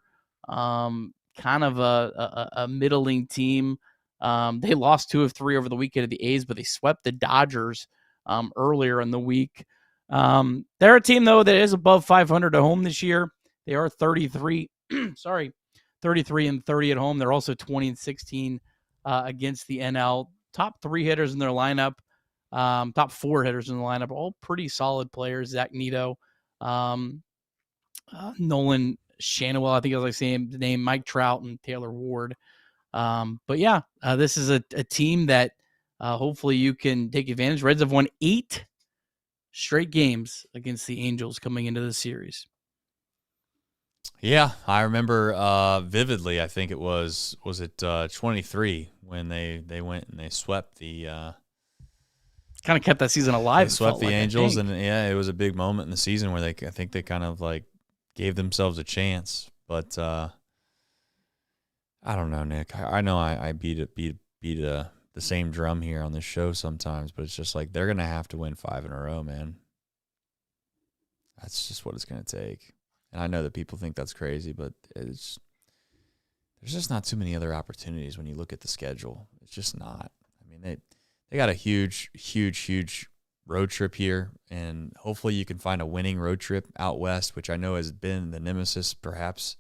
kind of a middling team. They lost 2 of 3 over the weekend of the A's, but they swept the Dodgers earlier in the week. They're a team, though, that is above 500 at home this year. They are 33 and 30 at home. They're also 20-16 against the NL. Top 3 hitters in their lineup, top 4 hitters in the lineup, all pretty solid players. Zach Neto, Nolan Shanawell, I think I was like saying the name, Mike Trout, and Taylor Ward. But yeah, this is a team that hopefully you can take advantage. Reds have won 8 straight games against the Angels coming into the series. Yeah, I remember vividly. I think it was it 23 when they went and they swept the kind of kept that season alive. They swept the Angels, and yeah, it was a big moment in the season where I think they kind of like gave themselves a chance. But I don't know, Nick. I know I beat the same drum here on this show sometimes, but it's just like they're gonna have to win 5 in a row, man. That's just what it's gonna take. And I know that people think that's crazy, but there's just not too many other opportunities when you look at the schedule. It's just not. I mean, they got a huge road trip here, and hopefully you can find a winning road trip out west, which I know has been the nemesis perhaps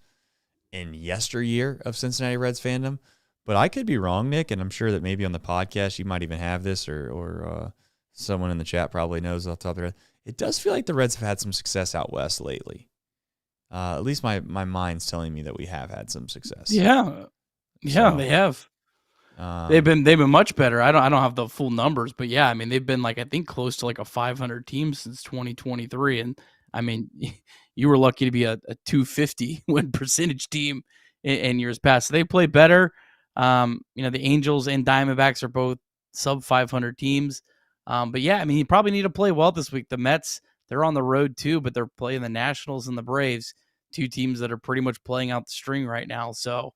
in yesteryear of Cincinnati Reds fandom. But I could be wrong, Nick, and I'm sure that maybe on the podcast you might even have this, or someone in the chat probably knows off the top of their head. It does feel like the Reds have had some success out west lately. At least my mind's telling me that we have had some success. Yeah, so, they have. They've been much better. I don't have the full numbers, but yeah, I mean they've been like I think close to like a 500 team since 2023, and I mean you were lucky to be a 250 win percentage team in years past. So they play better. The Angels and Diamondbacks are both sub 500 teams, but yeah, I mean you probably need to play well this week. The Mets, they're on the road too, but they're playing the Nationals and the Braves, 2 teams that are pretty much playing out the string right now. So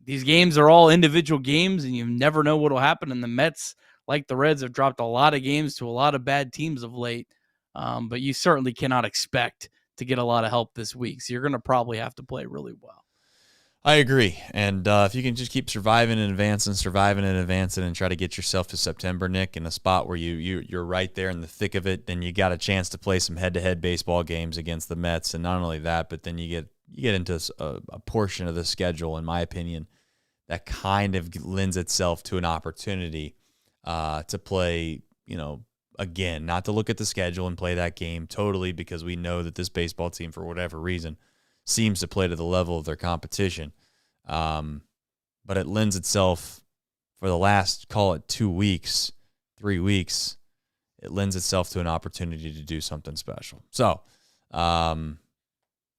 these games are all individual games, and you never know what will happen. And the Mets, like the Reds, have dropped a lot of games to a lot of bad teams of late. But you certainly cannot expect to get a lot of help this week. So you're going to probably have to play really well. I agree. And if you can just keep surviving and advancing and try to get yourself to September, Nick, in a spot where you're right there in the thick of it, then you got a chance to play some head-to-head baseball games against the Mets. And not only that, but then you get into a portion of the schedule, in my opinion, that kind of lends itself to an opportunity to play, again, not to look at the schedule and play that game totally, because we know that this baseball team, for whatever reason, seems to play to the level of their competition. But it lends itself for the last, call it 3 weeks, it lends itself to an opportunity to do something special. So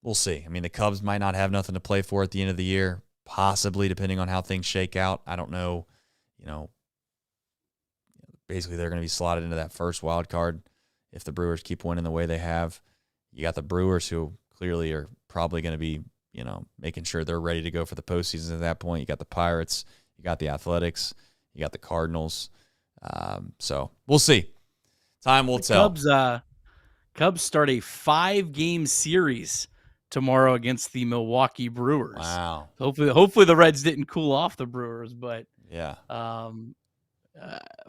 we'll see. I mean, the Cubs might not have nothing to play for at the end of the year, possibly, depending on how things shake out. I don't know. Basically they're going to be slotted into that first wild card if the Brewers keep winning the way they have. You got the Brewers, who clearly are probably going to be, making sure they're ready to go for the postseason at that point. You got the Pirates, you got the Athletics, you got the Cardinals. So we'll see. Time will tell. Cubs start a 5-game series tomorrow against the Milwaukee Brewers. Wow. Hopefully the Reds didn't cool off the Brewers, but yeah.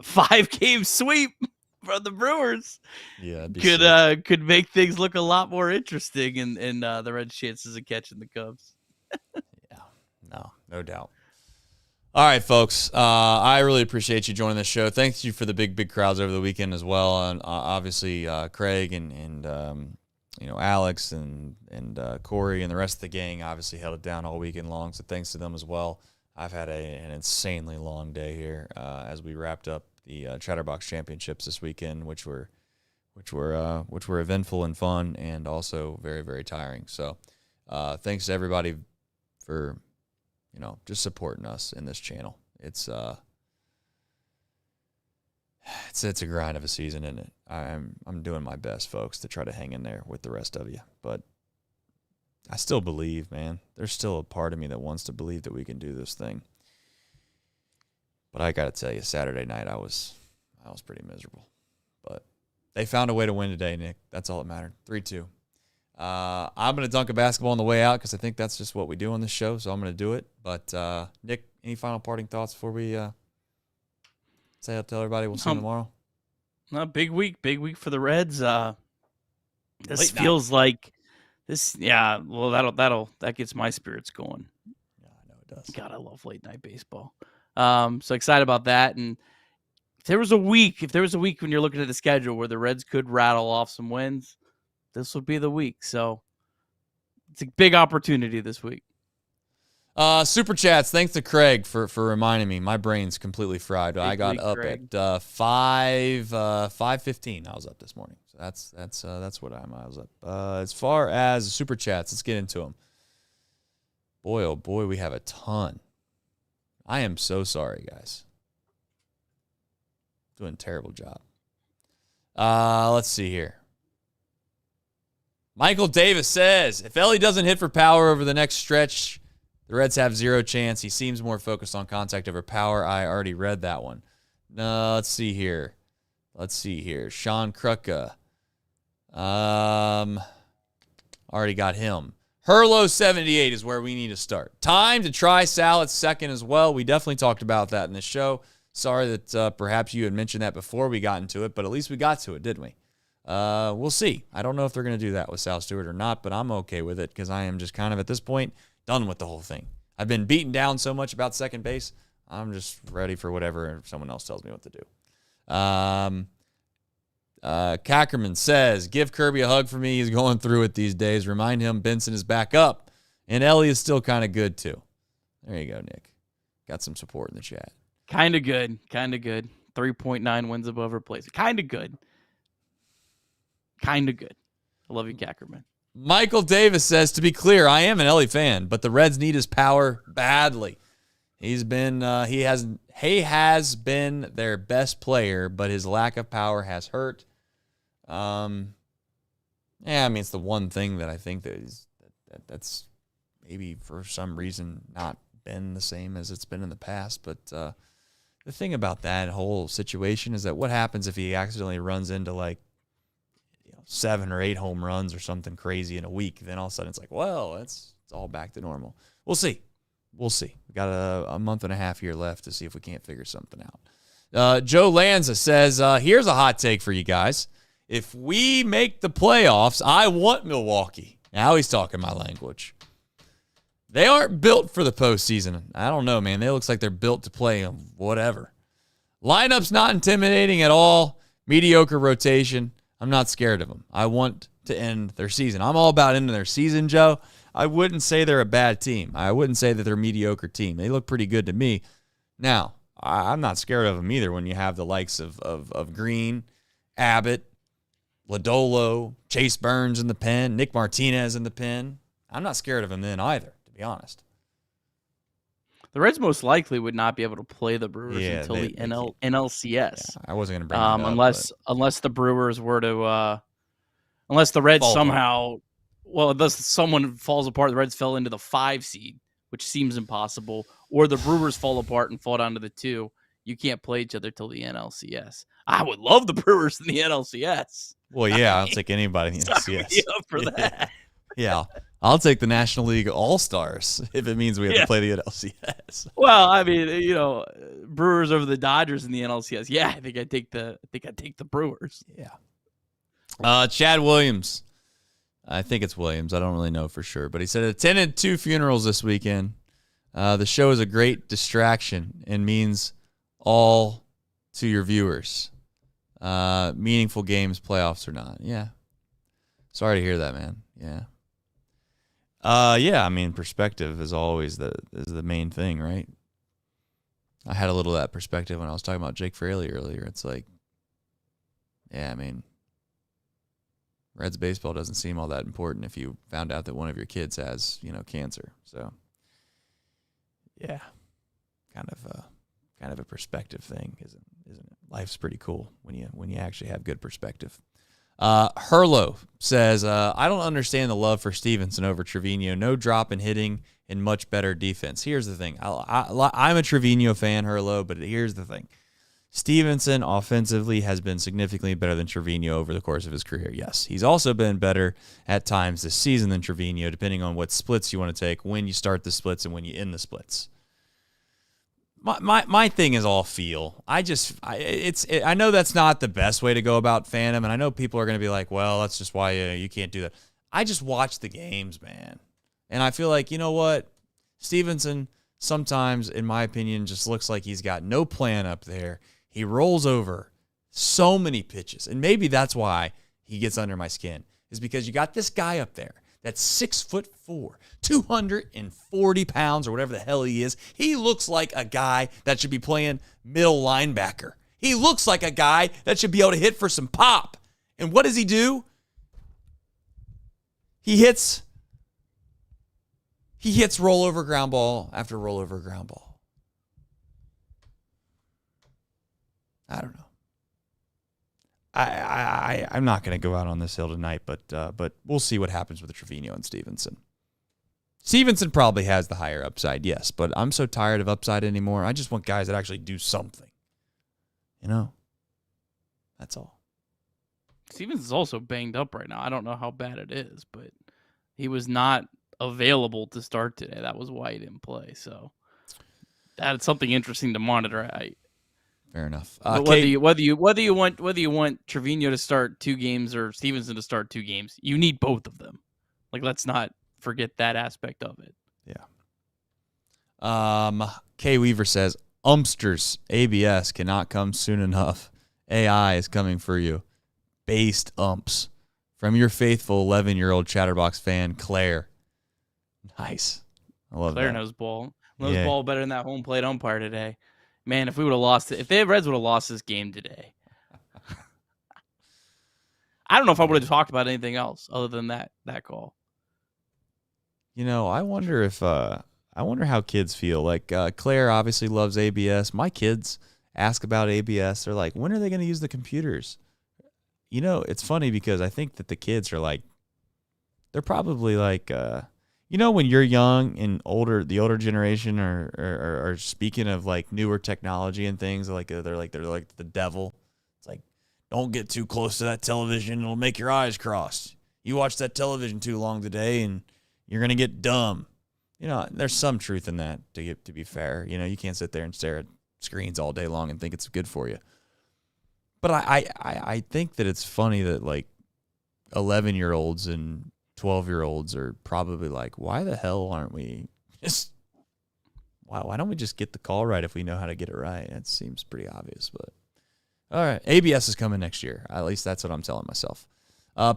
5-game sweep from the Brewers could could make things look a lot more interesting in the Reds' chances of catching the Cubs. Yeah, no doubt. All right, folks. I really appreciate you joining the show. Thanks you for the big crowds over the weekend as well, and obviously Craig and Alex and Corey and the rest of the gang obviously held it down all weekend long. So thanks to them as well. I've had an insanely long day here as we wrapped up the Chatterbox Championships this weekend, which were eventful and fun, and also very, very tiring. So thanks to everybody for just supporting us in this channel. It's a grind of a season, isn't it? I'm doing my best, folks, to try to hang in there with the rest of you. But I still believe, man. There's still a part of me that wants to believe that we can do this thing. But I got to tell you, Saturday night I was pretty miserable. But they found a way to win today, Nick. That's all that mattered. 3-2. I'm going to dunk a basketball on the way out because I think that's just what we do on this show, so I'm going to do it. But, Nick, any final parting thoughts before we say tell everybody we'll see you tomorrow? Big week for the Reds. This Late feels like this. Yeah, well, that gets my spirits going. Yeah, I know it does. God, I love late night baseball. So excited about that. And if there was a week when you're looking at the schedule where the Reds could rattle off some wins, this would be the week. So it's a big opportunity this week. Super chats. Thanks to Craig for reminding me. My brain's completely fried. I got up Craig. at 5:15. I was up this morning. So that's what I was up. As far as super chats, let's get into them. Boy, oh boy, we have a ton. I am so sorry, guys. Doing a terrible job. Let's see here. Michael Davis says, if Elly doesn't hit for power over the next stretch, the Reds have zero chance. He seems more focused on contact over power. I already read that one. No, let's see here. Sean Krucka. Already got him. Herlo 78 is where we need to start. Time to try Sal at second as well. We definitely talked about that in this show. Sorry that perhaps you had mentioned that before we got into it, but at least we got to it, didn't we? We'll see. I don't know if they're going to do that with Sal Stewart or not, but I'm okay with it because I am just kind of at this point done with the whole thing. I've been beaten down so much about second base. I'm just ready for whatever someone else tells me what to do. Cackerman says, give Kirby a hug for me. He's going through it these days. Remind him Benson is back up. And Elly is still kind of good, too. There you go, Nick. Got some support in the chat. Kind of good. 3.9 wins above replacement. Kind of good. I love you, Cackerman. Michael Davis says, to be clear, I am an Elly fan, but the Reds need his power badly. He has been their best player, but his lack of power has hurt. It's the one thing that I think that's maybe for some reason not been the same as it's been in the past. But the thing about that whole situation is that what happens if he accidentally runs into 7 or 8 home runs or something crazy in a week? Then all of a sudden it's like, well, it's all back to normal. We'll see. We got a month and a half here left to see if we can't figure something out. Joe Lanza says, here's a hot take for you guys. If we make the playoffs, I want Milwaukee. Now he's talking my language. They aren't built for the postseason. I don't know, man. They looks like they're built to play whatever. Lineup's not intimidating at all. Mediocre rotation. I'm not scared of them. I want to end their season. I'm all about ending their season, Joe. I wouldn't say they're a bad team. I wouldn't say that they're a mediocre team. They look pretty good to me. Now, I'm not scared of them either when you have the likes of Green, Abbott, Lodolo, Chase Burns in the pen, Nick Martinez in the pen. I'm not scared of them then either, to be honest. The Reds most likely would not be able to play the Brewers until the NLCS. Yeah, I wasn't going to bring that up. Unless the Brewers were to unless the Reds unless someone falls apart, the Reds fell into the 5 seed, which seems impossible, or the Brewers fall apart and fall down to the 2. You can't play each other till the NLCS. I would love the Brewers in the NLCS. Well, yeah, I'll take anybody in the NLCS. Up for that. Yeah, I'll take the National League All-Stars if it means we have to play the NLCS. Well, I mean, Brewers over the Dodgers in the NLCS. Yeah, I think I take the Brewers. Yeah. Chad Williams. I think it's Williams. I don't really know for sure, but he said attended 2 funerals this weekend. The show is a great distraction and means all to your viewers. Meaningful games, playoffs or not. Yeah. Sorry to hear that, man. Yeah. Yeah, I mean, perspective is always the main thing, right? I had a little of that perspective when I was talking about Jake Fraley earlier. It's like, yeah, I mean, Reds baseball doesn't seem all that important if you found out that one of your kids has, cancer. So, yeah, kind of a perspective thing, isn't it? Life's pretty cool when you actually have good perspective. Herlo says, I don't understand the love for Stephenson over Trevino. No drop in hitting and much better defense. Here's the thing. I'm a Trevino fan, Herlo, but here's the thing. Stephenson offensively has been significantly better than Trevino over the course of his career. Yes, he's also been better at times this season than Trevino, depending on what splits you want to take, when you start the splits and when you end the splits. My thing is all feel. I know that's not the best way to go about fandom, and I know people are going to be like, well, that's just why you can't do that. I just watch the games, man. And I feel like, you know what? Stephenson sometimes, in my opinion, just looks like he's got no plan up there. He rolls over so many pitches, and maybe that's why he gets under my skin, is because you got this guy up there that's 6'4", 240 pounds, or whatever the hell he is. He looks like a guy that should be playing middle linebacker. He looks like a guy that should be able to hit for some pop. And what does he do? He hits rollover ground ball after rollover ground ball. I don't know. I'm not going to go out on this hill tonight, but we'll see what happens with Trevino and Stephenson. Stephenson probably has the higher upside, yes, but I'm so tired of upside anymore. I just want guys that actually do something. That's all. Stevenson's also banged up right now. I don't know how bad it is, but he was not available to start today. That was why he didn't play. So that's something interesting to monitor. Fair enough. Whether you want Trevino to start 2 games or Stephenson to start 2 games, you need both of them. Like, let's not forget that aspect of it. Yeah. Kay Weaver says, Umpsters, ABS cannot come soon enough. AI is coming for you. Based umps. From your faithful 11-year-old Chatterbox fan, Claire. Nice. I love Claire that. knows ball. Knows ball better than that home plate umpire today. Man, if we would have lost it, if the Reds would have lost this game today, I don't know if I would have talked about anything else other than that call. I wonder how kids feel. Like Claire obviously loves ABS. My kids ask about ABS. They're like, when are they going to use the computers? It's funny because I think that the kids are like, they're probably like, when you're young and older, the older generation are speaking of like newer technology and things, like they're like the devil. It's like, don't get too close to that television; it'll make your eyes cross. You watch that television too long today, and you're gonna get dumb. There's some truth in that. To be fair, you can't sit there and stare at screens all day long and think it's good for you. But I think that it's funny that like 11-year-olds and 12-year-olds are probably like, why the hell aren't we just, why don't we just get the call right if we know how to get it right? It seems pretty obvious, but all right. ABS is coming next year. At least that's what I'm telling myself.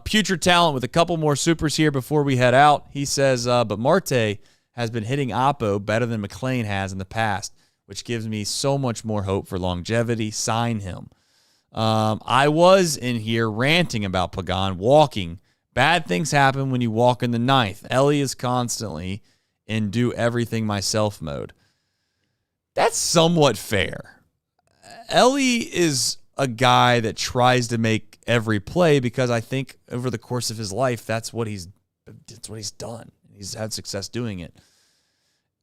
Putrid Talent with a couple more supers here before we head out. He says, but Marte has been hitting Oppo better than McLean has in the past, which gives me so much more hope for longevity. Sign him. I was in here ranting about Pagan walking. Bad things happen when you walk in the ninth. Elly is constantly in do everything myself mode. That's somewhat fair. Elly is a guy that tries to make every play because I think over the course of his life, that's what he's done. He's had success doing it.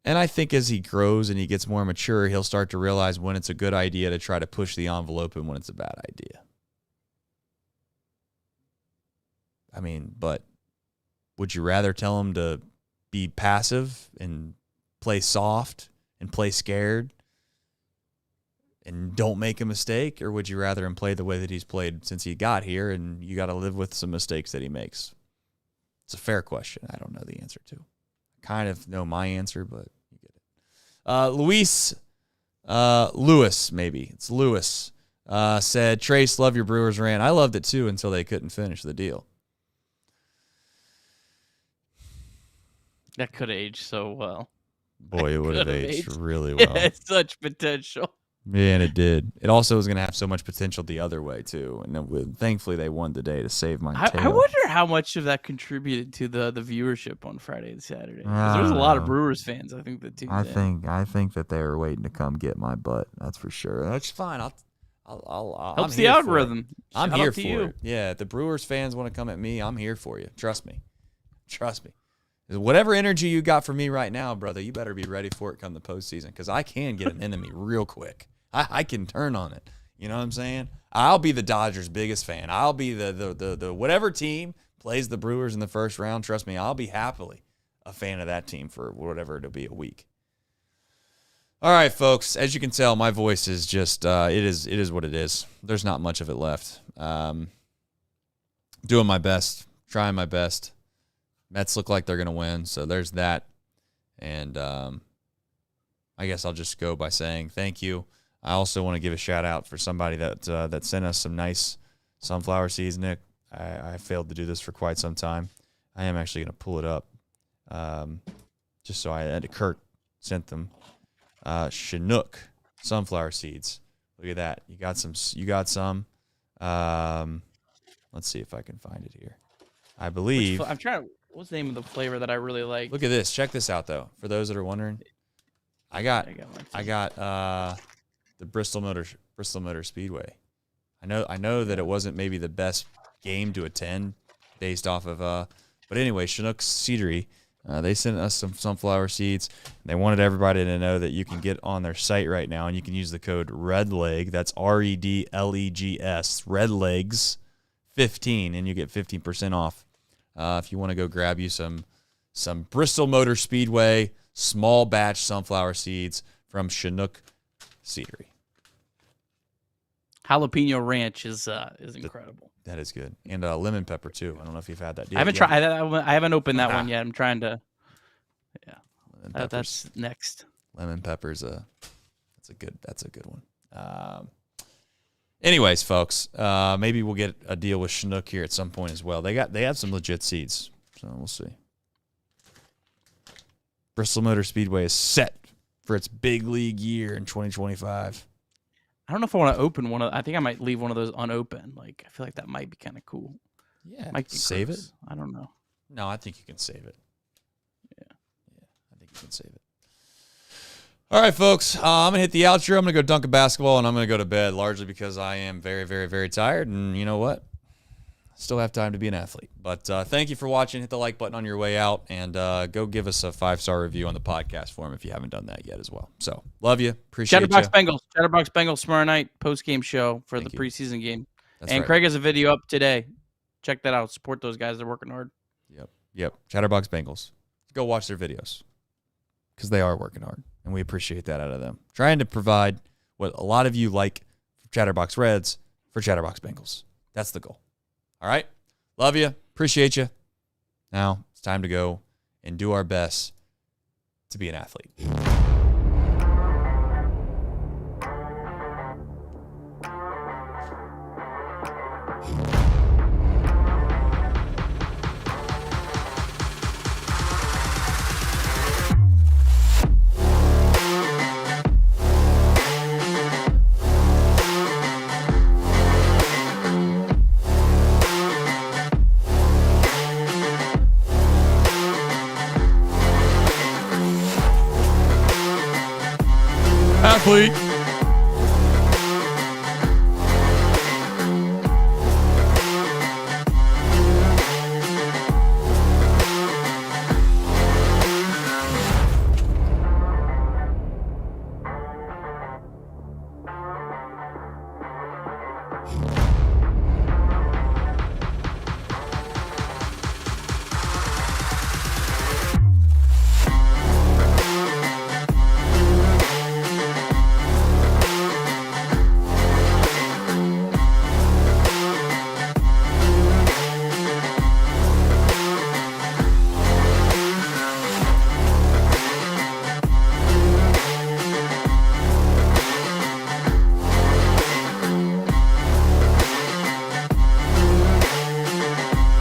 And I think as he grows and he gets more mature, he'll start to realize when it's a good idea to try to push the envelope and when it's a bad idea. I mean, but would you rather tell him to be passive and play soft and play scared and don't make a mistake, or would you rather him play the way that he's played since he got here and you got to live with some mistakes that he makes? It's a fair question. I don't know the answer to. I kind of know my answer, but you get it. Lewis, maybe. It's Lewis. Said, Trace, love your Brewers rant. I loved it too until they couldn't finish the deal. That could age so well. Boy, it would have aged really well. It's such potential. Man, it did. It also was going to have so much potential the other way, too. And then, thankfully, they won today to save my tail. I wonder how much of that contributed to the viewership on Friday and Saturday. There was a lot of Brewers fans, I think, that tuned in. I think that they were waiting to come get my butt. That's for sure. That's fine. I'll helps the algorithm. I'm here for it. Yeah, if the Brewers fans want to come at me, I'm here for you. Trust me. Whatever energy you got for me right now, brother, you better be ready for it come the postseason, because I can get an enemy real quick. I can turn on it. You know what I'm saying? I'll be the Dodgers' biggest fan. I'll be the whatever team plays the Brewers in the first round. Trust me, I'll be happily a fan of that team for whatever it'll be, a week. All right, folks. As you can tell, my voice is just it is what it is. There's not much of it left. Doing my best, trying my best. Mets look like they're going to win, so there's that. And I guess I'll just go by saying thank you. I also want to give a shout-out for somebody that sent us some nice sunflower seeds, Nick. I failed to do this for quite some time. I am actually going to pull it up. Just so Kurt sent them. Chinook sunflower seeds. Look at that. You got some. Let's see if I can find it here. I believe. I'm trying. What's the name of the flavor that I really like? Look at this. Check this out, though. For those that are wondering, I got the Bristol Motor Speedway. I know that it wasn't maybe the best game to attend based off of but anyway, Chinook Seedery, they sent us some sunflower seeds. They wanted everybody to know that you can get on their site right now and you can use the code REDLEG. That's REDLEGS, REDLEGS 15, and you get 15% off. If you want to go grab you some Bristol Motor Speedway small batch sunflower seeds from Chinook Seedery. Jalapeno ranch is incredible. That is good, and lemon pepper too. I don't know if you've had that. I haven't tried. I haven't opened that one yet. I'm trying to. Yeah, that's next. Lemon pepper's that's a good one. Anyways, folks, maybe we'll get a deal with Chinook here at some point as well. They have some legit seeds, so we'll see. Bristol Motor Speedway is set for its big league year in 2025. I don't know if I want to open one of. I think I might leave one of those unopened. Like, I feel like that might be kind of cool. Yeah, might be save gross. it. I don't know. No, I think you can save it. Yeah, I think you can save it. All right, folks, I'm going to hit the outro. I'm going to go dunk a basketball, and I'm going to go to bed, largely because I am very, very, very tired. And you know what? Still have time to be an athlete. But thank you for watching. Hit the like button on your way out, and go give us a 5-star review on the podcast form if you haven't done that yet as well. So, love you. Appreciate you. Chatterbox Bengals tomorrow night, post-game show for the preseason game. That's right. Craig has a video up today. Check that out. Support those guys. They're working hard. Yep. Chatterbox Bengals. Go watch their videos because they are working hard. And we appreciate that out of them. Trying to provide what a lot of you like for Chatterbox Reds for Chatterbox Bengals. That's the goal. All right? Love you. Appreciate you. Now it's time to go and do our best to be an athlete. Athlete.